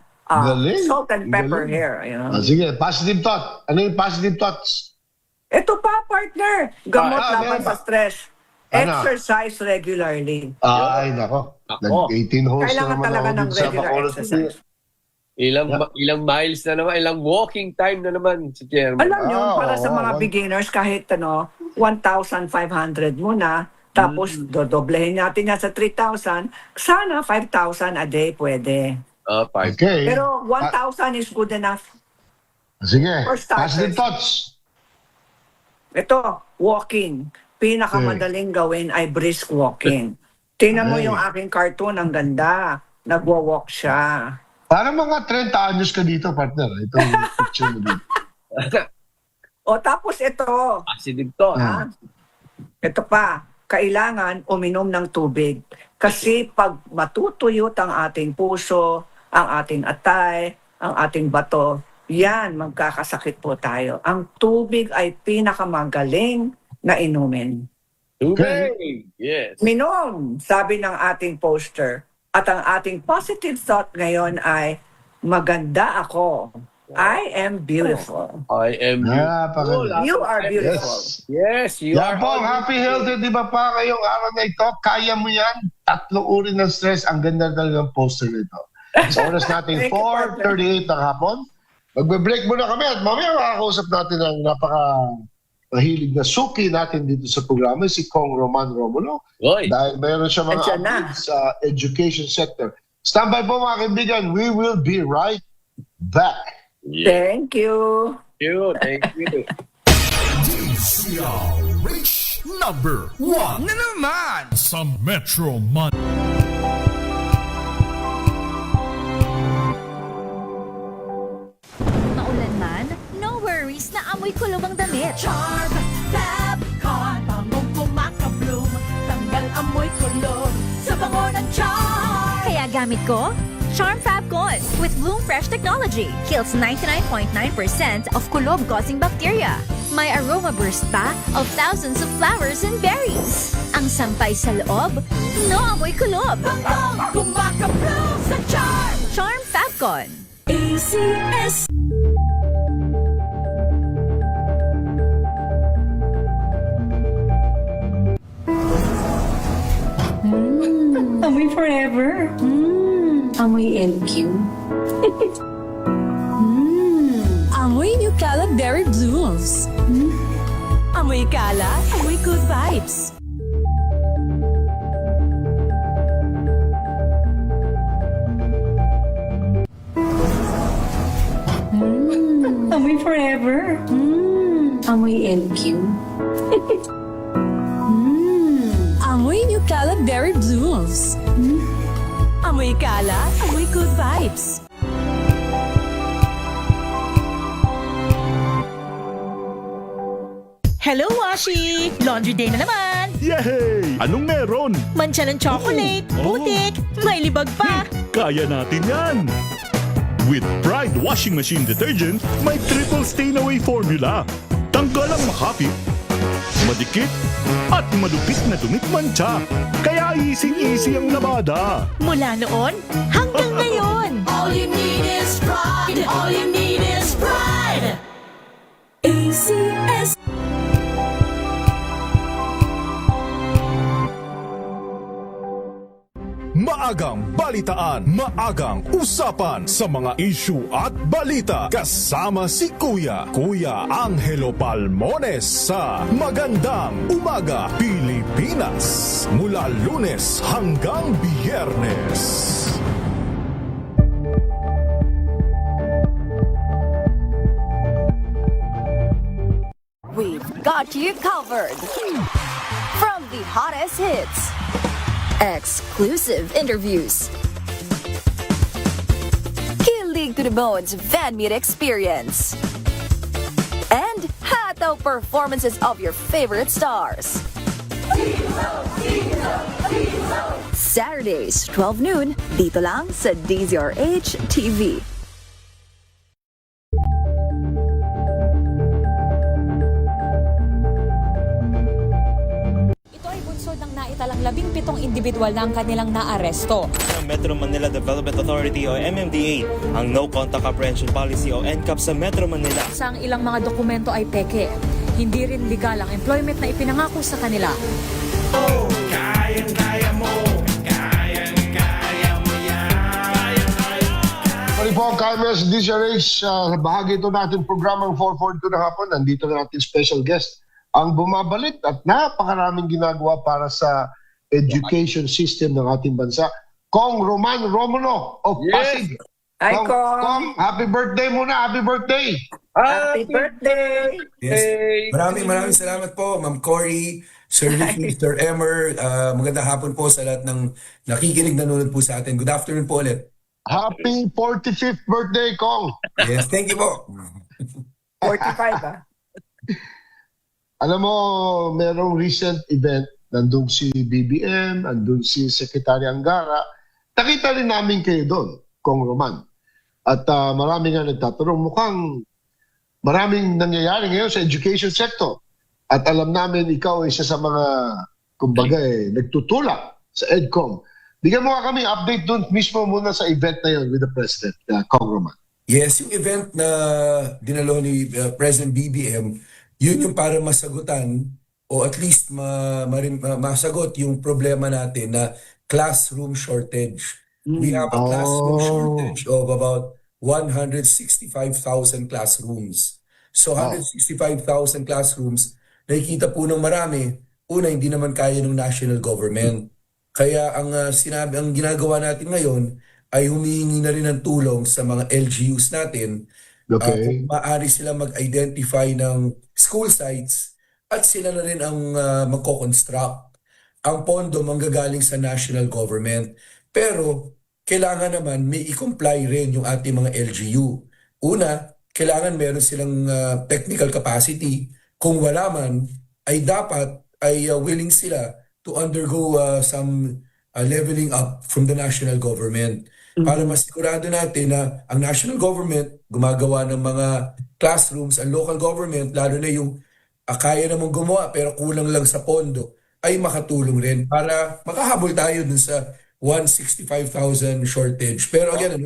salt and pepper hair. Sige, positive thought. Ano yung positive thoughts? Ito pa, partner. Gamot laban sa stress. Ano? Exercise regularly. Ay, nako. Nag-18 holes na Kailangan naman talaga ako ng dito sa regular Bacolod. exercise. Ilang miles na naman, ilang walking time na naman si Chairman. Alam nyo, para sa mga beginners, kahit 1,500 muna, Tapos, dodoblehin natin yan sa 3,000. Sana 5,000 a day pwede. Okay. Pero 1,000 is good enough. Sige, For starters. positive thoughts. Ito, walking. Pinakamadaling gawin ay brisk walking. Tingnan mo Okay. yung aking cartoon, ang ganda. Nagwa-walk siya. Parang mga 30 anyos ka dito, partner. Itong picture mo dito. O tapos ito, Acidic to. ito pa, kailangan uminom ng tubig. Kasi pag matutuyot ang ating puso, ang ating atay, ang ating bato, yan, magkakasakit po tayo. Ang tubig ay pinakamagaling na inumin. Tubig! Yes. Minom, sabi ng ating poster. At ang ating positive thought ngayon ay, maganda ako. I am beautiful. I am beautiful. You are beautiful. Yes, you Yan are. po, happy healthy, di ba pa ngayong araw na ito? Kaya mo yan. 3 uri ng stress. Ang ganda talaga ng poster nito. Sa oras natin, Thank you, partner. 4:38 ng hapon. Magbe-break muna kami at mamaya makakausap natin ang mahilig na suki natin dito sa programa, si Kong Roman Romulo. Oy. Dahil mayroon siya mga Andyan na. updates sa education sector. Standby po mga kaibigan. We will be right back. Thank you. Thank you. DZRH number 1 na naman sa Metro Manila. Maulan man, no worries na amoy kulob ang damit. Charm Fabcon, pangong kumakabloom, tanggal amoy kulog sa bango ng charm. Kaya gamit ko, Charm Fabcon with Bloom Fresh Technology. Kills 99.9% of kulob-causing bacteria. May aroma burst pa of thousands of flowers and berries. Ang sampay sa loob, no amoy kulob. Bangong kumakabloom sa charm. Charm Fabcon. ACS. Amoy forever. Amoy LQ. Amoy New Caleb Berry Blooms. Amoy kala, amoy good vibes. Amoy forever. Amoy LQ. Amoy New Caleb Berry Blooms. Amoy kala, amoy good vibes. Hello, Washi! Laundry day na naman! Yay! Anong meron? Mancha ng chocolate, putik, may libag pa. Kaya natin yan! With Pride Washing Machine Detergent, may triple stain-away formula. Tanggal ang makapit, madikit, at malupit na dumit mancha. Kaya easy-easy ang labada. Mula noon hanggang ngayon. All you need is pride. All you need is pride. ACS. Maagang balitaan, maagang usapan sa mga issue at balita. Kasama si Kuya Angelo Palmones sa Magandang Umaga Pilipinas. Mula Lunes hanggang Biyernes. We've got you covered. From the hottest hits, exclusive interviews, kilig to the bones fan meet experience, and hataw performances of your favorite stars. Saturdays, 12 noon, dito lang sa DZRH TV. Ng naitalang 17 individual na ang kanilang naaresto. Metro Manila Development Authority o MMDA ang No Contact Apprehension Policy o NCAP sa Metro Manila. Sa ang ilang mga dokumento ay peke. Hindi rin legal ang employment na ipinangako sa kanila. Oh, kayang-kaya mo. Kayang-kaya mo yan. Mali po ang KMS DZRH. Bahagi ito natin programang 442 na hapon. Nandito na natin special guest. ang bumabalik at napakaraming ginagawa para sa education system ng ating bansa. Kong Roman Romulo of Pasig. Hi, Kong, happy birthday muna, happy birthday. Happy birthday! Yes. Maraming salamat po, Ma'am Cory, Sir Ricky, Sir Emmer. Magandang hapon po sa lahat ng nakikinig, nanonood po sa atin. Good afternoon po ulit. Happy 45th birthday, Kong. Yes, thank you po. 45 Alam mo, merong recent event, nandun si BBM, nandun si Secretary Angara. Nakita rin namin kayo doon, Kong Roman. At marami nga nagtatanong, mukhang maraming nangyayari ngayon sa education sector. At alam namin, ikaw ay isa sa mga, kumbaga nagtutulak sa EDCOM. Bigyan mo nga kami update doon mismo muna sa event na yun with the President, Kong Roman. Yes, yung event na dinalo ni President BBM, yun yung para masagutan o at least masagot yung problema natin na classroom shortage. We have a classroom shortage of about 165,000 classrooms. So 165,000 classrooms, nakikita po ng marami, una, hindi naman kaya ng national government. Kaya ang ginagawa natin ngayon ay humihingi na rin ng tulong sa mga LGUs natin. Kung maaari sila mag-identify ng school sites at sila na rin ang magko-construct. Ang pondo manggagaling sa national government. Pero kailangan naman may i-comply rin yung ating mga LGU. Una, kailangan meron silang technical capacity. Kung wala man, ay dapat ay willing sila to undergo some leveling up from the national government. Para masigurado natin na ang national government gumagawa ng mga classrooms, ang local government, lalo na yung kaya namang gumawa pero kulang lang sa pondo, ay makatulong rin para makahabol tayo dun sa 165,000 shortage. Pero again,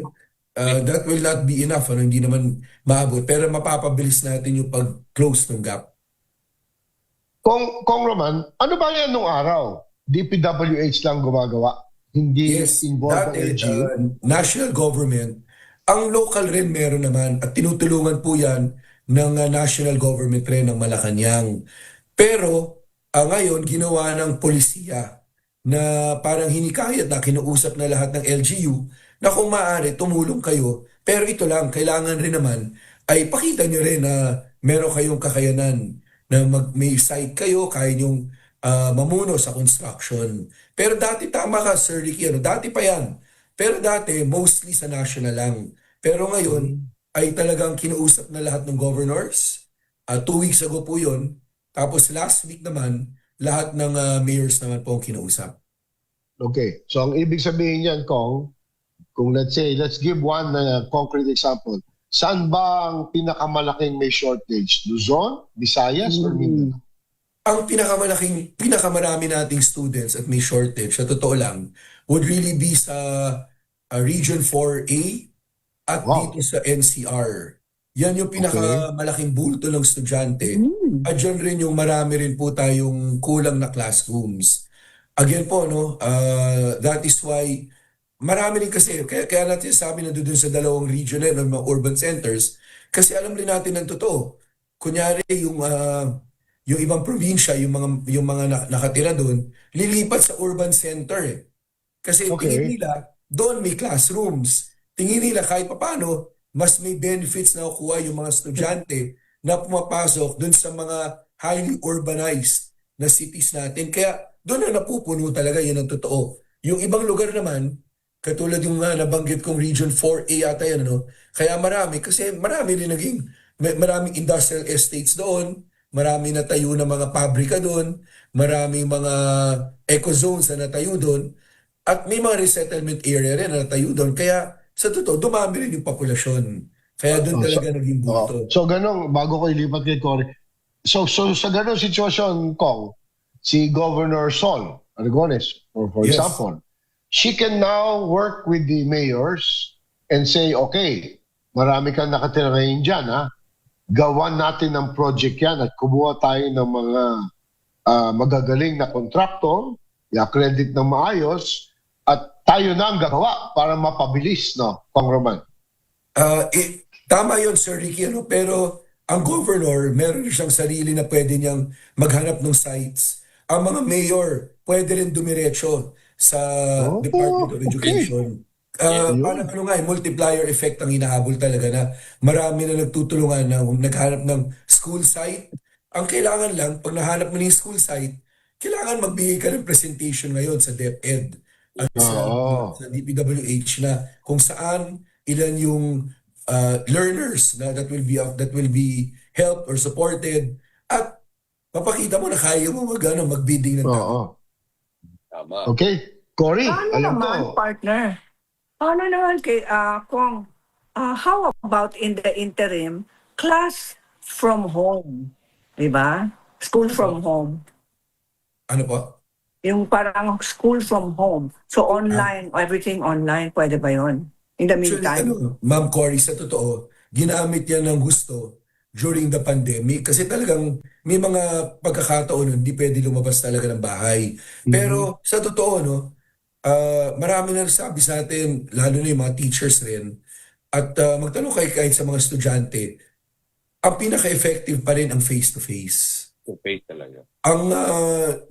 that will not be enough. Hindi naman maabot. Pero mapapabilis natin yung pag-close ng gap. Kong Roman, ano ba yan nung araw? DPWH lang gumagawa? Hindi involved ang LGU? National government. Ang local rin meron naman at tinutulungan po yan ng national government rin ng Malacanang. Pero ngayon ginawa ng polisiya na parang hinikayat na kinuusap na lahat ng LGU na kung maaari tumulong kayo. Pero ito lang, kailangan rin naman ay pakita nyo rin na meron kayong kakayanan na may site kayo, kaya nyong mamuno sa construction. Pero dati, tama ka Sir Ricky, dati pa yan. Pero dati, mostly sa national lang. Pero ngayon, ay talagang kinuusap na lahat ng governors. 2 weeks ago po yun. Tapos last week naman, lahat ng mayors naman po ang kinausap. Okay. So ang ibig sabihin yan, Kong, kung let's give one concrete example. Saan ba ang pinakamalaking may shortage? Luzon, Visayas, or Mindanao? Ang pinakamarami nating students at may shortage, sa totoo lang, would really be sa Region 4A at dito sa NCR. Yan yung pinakamalaking bulto ng estudyante. At dyan rin yung marami rin po tayong kulang na classrooms. Again po, that is why marami rin kasi, kaya natin sabi na doon sa dalawang region na mga urban centers, kasi alam rin natin ng totoo. Kunyari yung ibang probinsya, yung mga nakatira doon, lilipat sa urban center. Kasi tingin nila, doon may classrooms. Tingin nila kahit paano, mas may benefits na kukuha yung mga estudyante na pumapasok doon sa mga highly urbanized na cities natin. Kaya doon na napupuno talaga, yun ang totoo. Yung ibang lugar naman, katulad yung nabanggit kong Region 4A ata yan, kaya marami, kasi marami rin maraming industrial estates doon, marami natayo na mga pabrika doon, maraming mga eco-zones na natayo doon, at may mga resettlement area rin na natayo doon. Kaya sa totoo, dumami rin yung populasyon. Kaya doon talaga naging buto. So ganun, bago ko ilipat kay Cory, so sa ganun sitwasyon, Kong, si Governor Sol Aragones, for example, she can now work with the mayors and say, okay, marami kang nakatira ngayon dyan, gawan natin ng project yan at kumuha tayo ng mga magagaling na kontraktor, i-accredit ng maayos, at tayo na ang gagawa para mapabilis, Kong Roman? Tama yun, Sir Ricky, pero ang governor, meron rin siyang sarili na pwede niyang maghanap ng sites. Ang mga mayor, pwede rin dumiretso sa Department of Education. Parang ano nga, multiplier effect ang hinahabol talaga na marami na nagtutulungan na naghanap ng school site. Ang kailangan lang, pag nahanap mo ng school site, kailangan magbigay ka ng presentation ngayon sa DepEd at sa DPWH na kung saan ilan yung learners na that will be helped or supported at mapakita mo na kaya mo magbidding ng tao. Tama. Okay. Cory, Paano alam naman, mo. partner? Paano naman kung how about in the interim, class from home? Diba? School from home. Ano po? Yung parang school from home. So online, everything online, pwede ba yun? In the meantime. Ma'am Cory, sa totoo, ginamit yan ng gusto during the pandemic kasi talagang may mga pagkakataon hindi pwede lumabas talaga ng bahay. Pero sa totoo, no, marami na sabi sa atin, lalo na yung mga teachers rin, at magtanong kahit sa mga estudyante, ang pinaka-effective pa rin ang face-to-face. Face talaga. Ang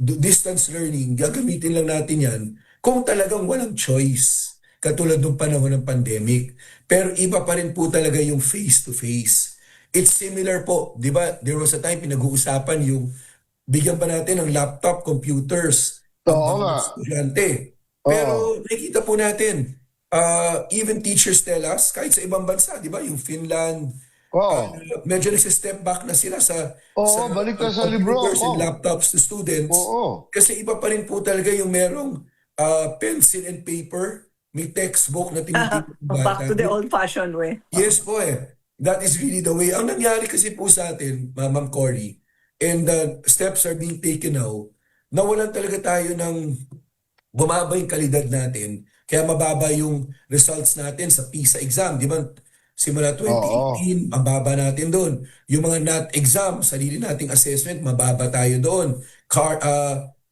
distance learning, gagamitin lang natin yan kung talagang walang choice, katulad ng panahon ng pandemic. Pero iba pa rin po talaga yung face-to-face. It's similar po, di ba? There was a time pinag-uusapan yung bigyan pa natin ng laptop, computers, estudyante. Pero nakikita po natin, even teachers tell us, kahit sa ibang bansa, di ba? Yung Finland, medyo nasa-step back na sila sa balik ka sa libro. computers and laptops to students. Kasi iba pa rin po talaga yung merong pencil and paper, may textbook na tinitipid ng bata. Back to the old-fashioned way. Yes po That is really the way. Ang nangyari kasi po sa atin, Ma'am Cory, and steps are being taken now, nawalan talaga tayo ng bumaba yung kalidad natin. Kaya mababa yung results natin sa PISA exam. Di ba? Simula 2018, mababa natin doon. Yung mga NAT exam, sarili nating assessment, mababa tayo doon.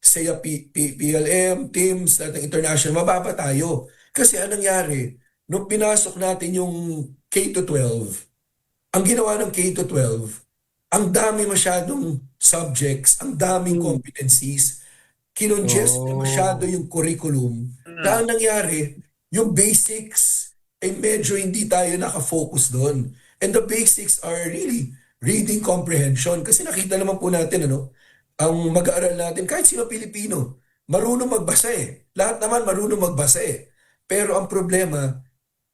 SEA PLM, TIMS, nating international, mababa tayo. Kasi anong nangyari? Nung pinasok natin yung K-12, ang ginawa ng K-12, ang dami masyadong subjects, ang daming competencies, kinongest na masyado yung curriculum. Na ang nangyari, yung basics, ay medyo hindi tayo nakafocus doon. And the basics are really reading comprehension. Kasi nakita naman po natin, ang mag-aaral natin, kahit sino Pilipino, marunong magbasa Lahat naman marunong magbasa Pero ang problema,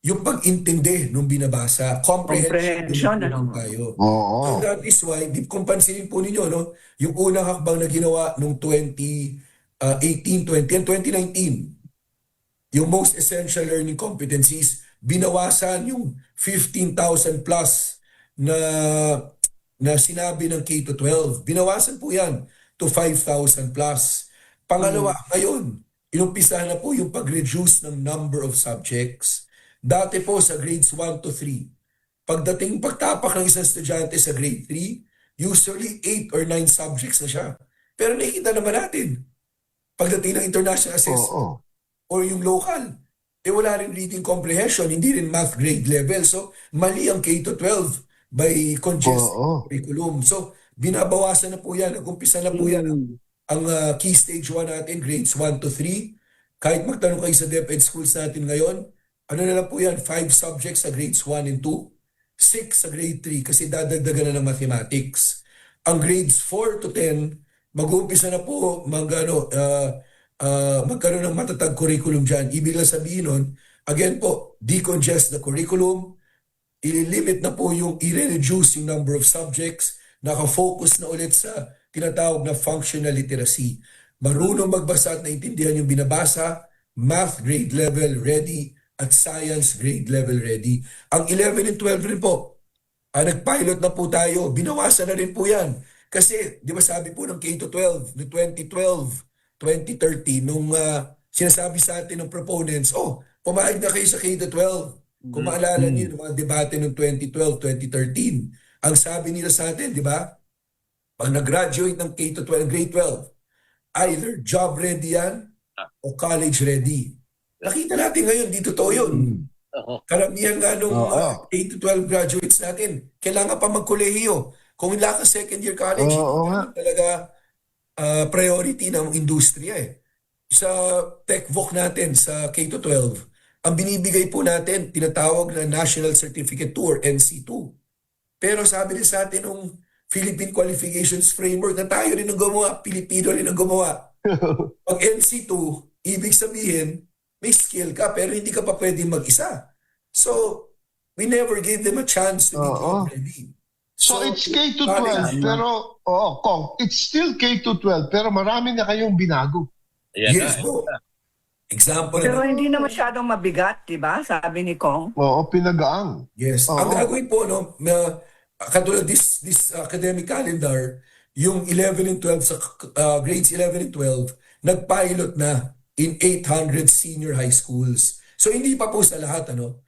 yung pag-intindi nung binabasa, comprehension tayo. So that is why, kung pansinin po ninyo, yung unang hakbang na ginawa nung 2018, 20, and 2019, yung most essential learning competencies, binawasan yung 15,000 plus na sinabi ng K-12. Binawasan po yan to 5,000 plus. Pangalawa, ngayon, inumpisahan na po yung pag-reduce ng number of subjects. Dati po sa grades 1 to 3, pagtapak ng isang estudyante sa grade 3, usually 8 or 9 subjects na siya. Pero nakikita naman natin, pagdating ng international assessment or yung local, wala rin reading comprehension, hindi rin math grade level. So, mali ang K-12 by congested curriculum. So, binabawasan na po yan, nag-umpisa na po yan ang key stage 1 natin, grades 1 to 3. Kahit magtanong kayo sa DepEd schools natin ngayon, ano na lang po yan, 5 subjects sa grades 1 and 2, 6 sa grade 3 kasi dadagdagan na ng mathematics. Ang grades 4 to 10, mag-uumpisa na po magkaroon ng matatag curriculum dyan. Ibig lang sabihin nun, again po, decongest the curriculum, ililimit na po yung, i-reduce yung number of subjects, nakafocus na ulit sa tinatawag na functional literacy. Marunong magbasa at naintindihan yung binabasa, math grade level ready, at science grade level ready. Ang 11 and 12 rin po, nag-pilot na po tayo, binawasan na rin po yan. Kasi, di ba sabi po ng K-12, no 2012, 2013, nung sinasabi sa atin ng proponents, pumayag na kayo sa K-12. Kung maalala niyo, yung mga debate ng 2012, 2013, ang sabi nila sa atin, di ba, pag nag-graduate ng K-12, grade 12, either job ready yan o college ready. Nakita natin ngayon, di totoo yun. Karamihan nga nung Oo. 8 to 12 graduates natin, kailangan pa magkolehiyo. Kung wala ka second year college, Oo hindi nga. naman talaga priority ng industriya eh. Sa TechVoc natin, sa K-12, ang binibigay po natin, tinatawag na National Certificate 2 or NC2. Pero sabi rin sa atin ng Philippine Qualifications Framework na tayo rin ang gumawa, Pilipino rin ang gumawa. Pag NC2, ibig sabihin, may skill ka pero hindi ka pa pwedeng mag-isa. So, we never gave them a chance to be job ready. So it's K-12, pero, Kong, it's still K-12, pero marami na kayong binago. Yes po. Example. Pero hindi na masyadong mabigat, di ba? Sabi ni Kong. Oo, pinagaang. Yes. Oo. Ang gagawin po, no, katulad this academic calendar, yung 11 and 12 sa grades 11 and 12, nag-pilot na in 800 senior high schools. So hindi pa po sa lahat, ano?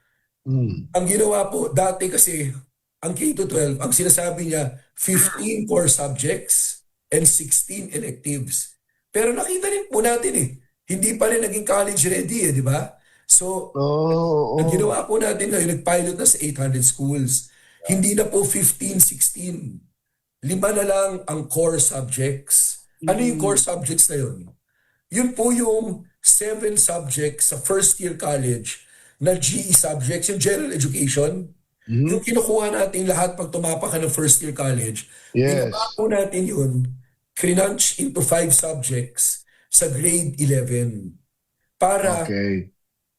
Ang ginawa po, dati kasi, ang K-12, ang sinasabi niya, 15 core subjects and 16 electives. Pero nakita rin po natin hindi pa rin naging college ready di ba? So, ang ginawa po natin ngayon, nag-pilot na sa 800 schools. Hindi na po 15, 16. 5 na lang ang core subjects. Ano yung core subjects na yun? Yun po yung 7 subjects sa first year college na GE subjects, yung general education. Yung kinukuha natin lahat pag tumapak ka ng first year college. Yes. Ginawa po natin yun, crinunch into 5 subjects sa grade 11. Para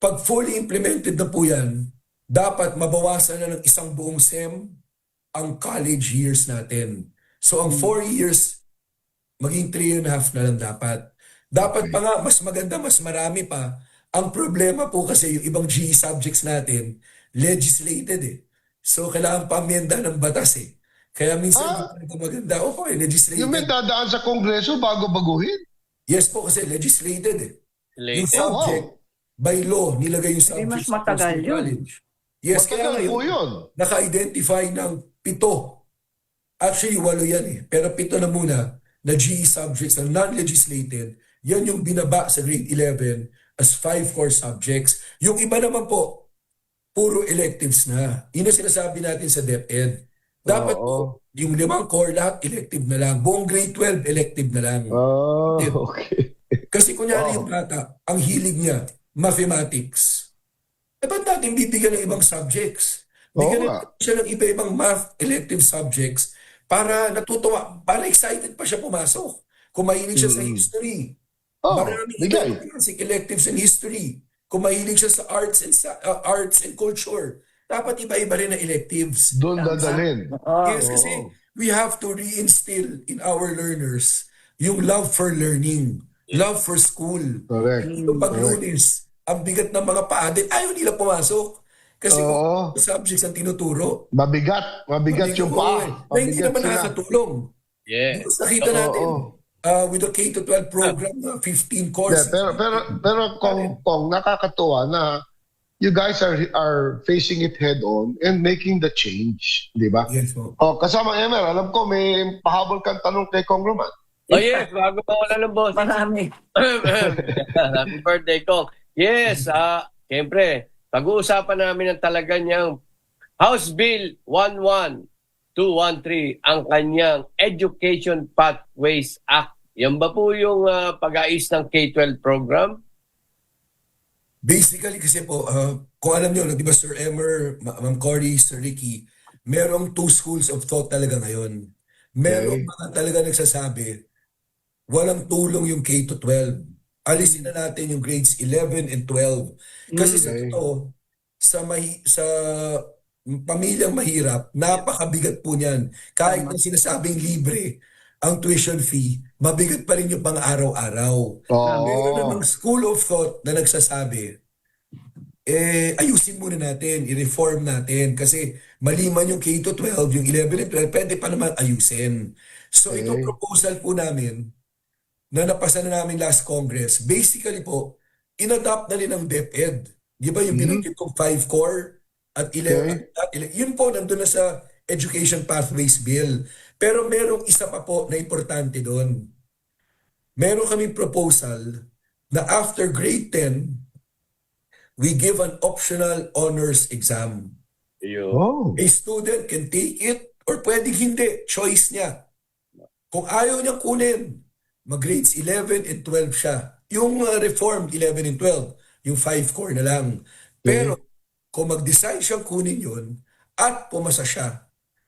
pag fully implemented na po yan, dapat mabawasan na ng isang buong SEM ang college years natin. So ang 4 years, maging 3.5 na lang dapat. Dapat pa nga, mas maganda, mas marami pa. Ang problema po kasi yung ibang GE subjects natin, legislated So kailangan pa amyenda ng batas Kaya minsan hindi maganda. Legislated. Yung may dadaan sa Kongreso bago baguhin? Yes po, kasi legislated Yung subject, by law, nilagay yung subject mas matagal sa yun. college. Yes, kaya Matagal po ngayon, yun. naka-identify ng 7. Actually, 8 yan Pero 7 na muna na GE subjects na non-legislated, yan yung binaba sa grade 11 as 5 core subjects. Yung iba naman po, puro electives na. Yun ang sinasabi natin sa DepEd. Dapat po, yung 5 core, lahat elective na lang. Buong grade 12, elective na lang. Okay. Kasi kunyari yung bata, ang hilig niya, mathematics. Ba't natin bibigyan ng ibang subjects? Bigyan natin siya ng iba-ibang math elective subjects para natutuwa, para excited pa siya pumasok. Kung mahilig siya sa history. Maraming classic electives in history. Kung mahilig siya sa arts and culture, dapat iba-iba rin na electives. Doon dadalhin. Yes, kasi we have to reinstill in our learners yung love for learning, love for school. Correct. Yung pag-Lunes, ang bigat ng mga paadik, ayaw nila pumasok. Kasi kung subjects ang tinuturo. Mabigat yung paa. Na hindi naman nakakatulong. Yeah. Nakita natin. With the K-12 program na 15 courses. Pero kung nakakatuwa na you guys are facing it head on and making the change, di ba? Yes po. Kasama Emer, alam ko may pahabol kang tanong kay Kong Roman. Yes, bago pa wala ng boss. Marami. Happy birthday, Kong. Yes, siyempre, pag-uusapan namin ang talaga niyang House Bill 11213, ang kanyang Education Pathways Act. Yan ba po yung pag-aayos ng K-12 program? Basically kasi po, kung alam nyo, di ba Sir Emer, Ma'am Cory, Sir Ricky, merong 2 schools of thought talaga ngayon. Merong mga talaga nagsasabi, walang tulong yung K-12. Alisin na natin yung grades 11 and 12. Kasi sa totoo, sa pamilyang mahirap, napakabigat po niyan. Kahit na sinasabing libre, ang tuition fee, mabigat pa rin yung pang-araw-araw. Meron namang school of thought na nagsasabi, ayusin muna natin, i-reform natin. Kasi mali man yung K-12, yung 11 and 12, pwede pa naman ayusin. So itong proposal po namin, na napasa na namin last Congress, basically po, in-adopt na rin ng DepEd. Di ba yung binanggit kong 5 core at 11? Yun po, nandun na sa Education Pathways Bill. Pero merong isa pa po na importante doon. Meron kaming proposal na after grade 10, we give an optional honors exam. A student can take it or pwedeng hindi. Choice niya. Kung ayaw niyang kunin, mag-grades 11 and 12 siya. Yung reformed 11 and 12, yung 5 core na lang. Pero kung mag-decide siyang kunin yun at pumasa siya,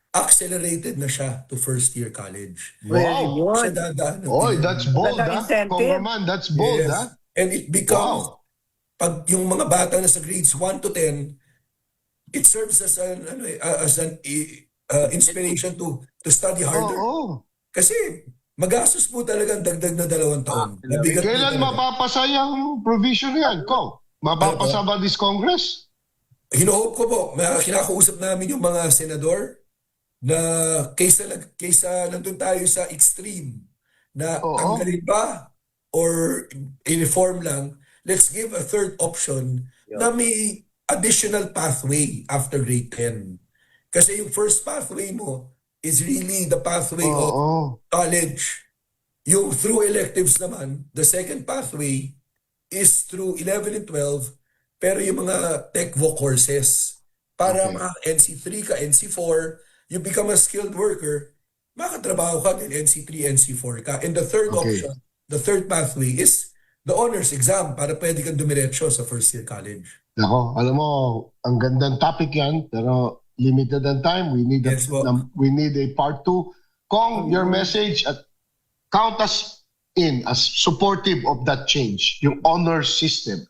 accelerated na siya to first year college. Wow. Siya dadaan ng Oy, that's bold, Ganda ha? incentive. Congressman, that's bold, Yes. ha? And it becomes, pag yung mga bata na sa grades 1 to 10, it serves as an inspiration to study harder. Kasi magastos po talaga ang dagdag na 2 taon. Mabigat po Kailan talaga. mapapasa yung provision yan, Ko? Mapapasa ba this Congress? Hinohope ko po, kinakausap namin yung mga senador na kaysa nandun tayo sa extreme na tanggalin ba or i-reform lang, let's give a third option na may additional pathway after grade 10. Kasi yung first pathway mo is really the pathway of college. Yung through electives naman, the second pathway is through 11 and 12, pero yung mga tech-voc courses. Para NC3 ka, NC4, you become a skilled worker, makatrabaho ka din NC3, NC4 ka. And the third option, the third pathway is the honors exam para pwede kang dumiretso sa first year college. Nako, alam mo, ang gandang topic yan, pero limited ang time. We need a part 2. Kong, your message at count us in as supportive of that change, yung honor system.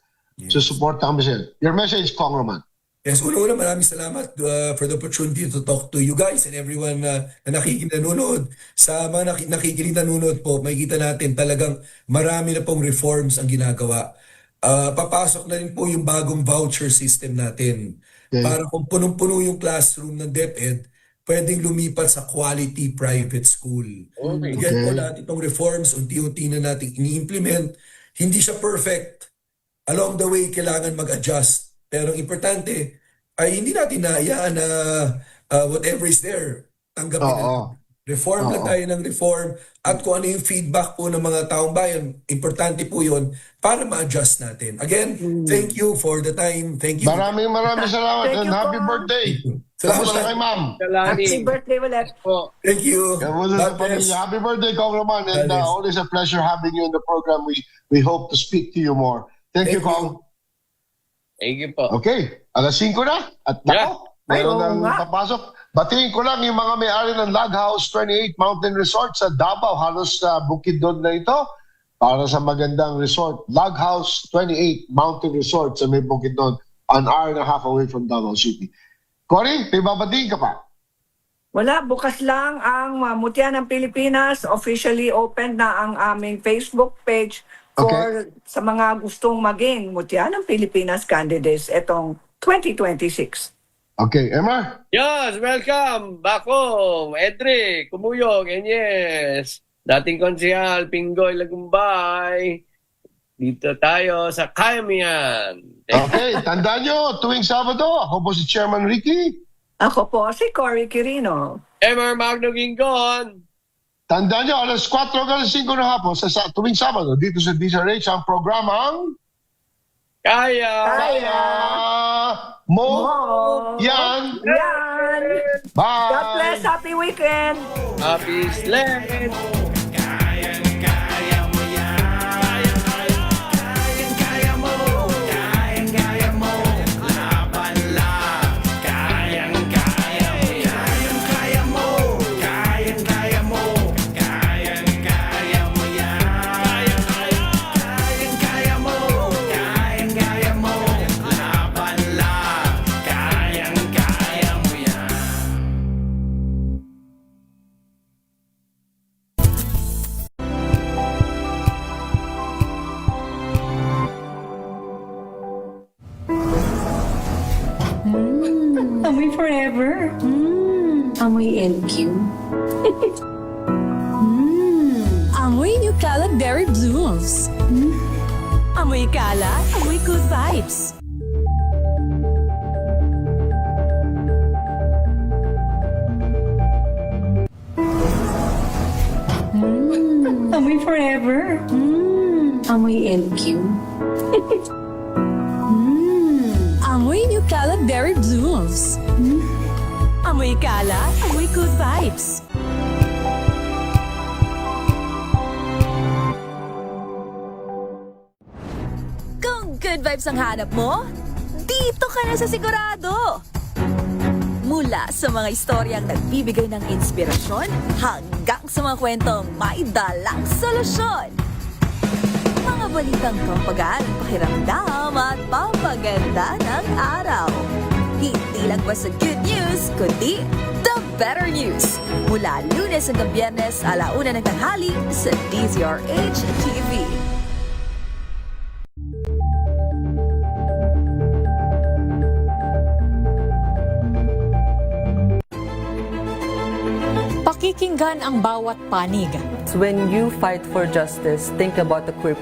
So support kami sir. Your message, Kong Roman. Yes, una-una maraming salamat for the opportunity to talk to you guys and everyone na nakikinanonood. Sa mga nakikinig-nanonood po, makikita natin talagang marami na pong reforms ang ginagawa. Papasok na rin po yung bagong voucher system natin. Para kung punong-puno yung classroom ng DepEd, pwedeng lumipat sa quality private school. Bigyan po natin itong reforms, unti-unti na natin ini-implement. Hindi siya perfect. Along the way, kailangan mag-adjust. Pero ang importante ay hindi natin naayaan na whatever is there, tanggapin na. Reform lang tayo ng reform at kung ano yung feedback po ng mga taong bayan, importante po yun para ma-adjust natin. Again, thank you for the time. Thank you. Maraming salamat and happy birthday. Kamusta kay ma'am? Happy birthday ulit. Thank you. Kamusta sa pamilya? Happy birthday, Kong Roman. And always a pleasure having you in the program. We hope to speak to you more. Thank you, Kong. Thank you po. Okay, alas 5 na. At nako, mayroon nang papasok. Batiin ko lang yung mga may-ari ng Log House 28 Mountain Resort sa Davao. Halos Bukidnon na ito. Para sa magandang resort. Log House 28 Mountain Resort sa may Bukidnon. An hour and a half away from Davao City. Cory, may babatiin ka pa? Wala, bukas lang ang Mutya ng Pilipinas. Officially open na ang aming Facebook page for sa mga gustong maging Mutya ng Pilipinas candidates etong 2026. Okay, Emma? Yes, welcome. Bako, Edric, Kumuyog, Enyes, dating konsehal, Pinggoy, Lagumbay. Dito tayo sa Kayamihan. Okay, tandaan nyo, tuwing Sabado, ako po si Chairman Ricky. Ako po si Cory Quirino. Emer Magno Gingon. Tandaan nyo, alas 4 hanggang 5 na hapon sa tuwing Sabado dito sa DZRH ang programang Kaya Mo Yan. Bye. God bless. Happy weekend. Happy Sled. Amoy forever. Amoy LQ. Amoy Nucala Berry Blooms. Amoy Kala, amoy good vibes. Amoy forever. Amoy LQ. Kalat Berry Blooms. Amoy kalat, amoy good vibes. Kung good vibes ang hanap mo, dito ka na sa sigurado! Mula sa mga istoryang nagbibigay ng inspirasyon hanggang sa mga kwentong may dalang solusyon. Mga balitang pampagaan, pakiramdam at pampaganda ng araw. Hindi lang basta good news, kundi the better news. Mula Lunes hanggang Biyernes, 1:00 ng tanghali sa DZRH TV. Pakikinggan ang bawat panig. When you fight for justice, think about the queer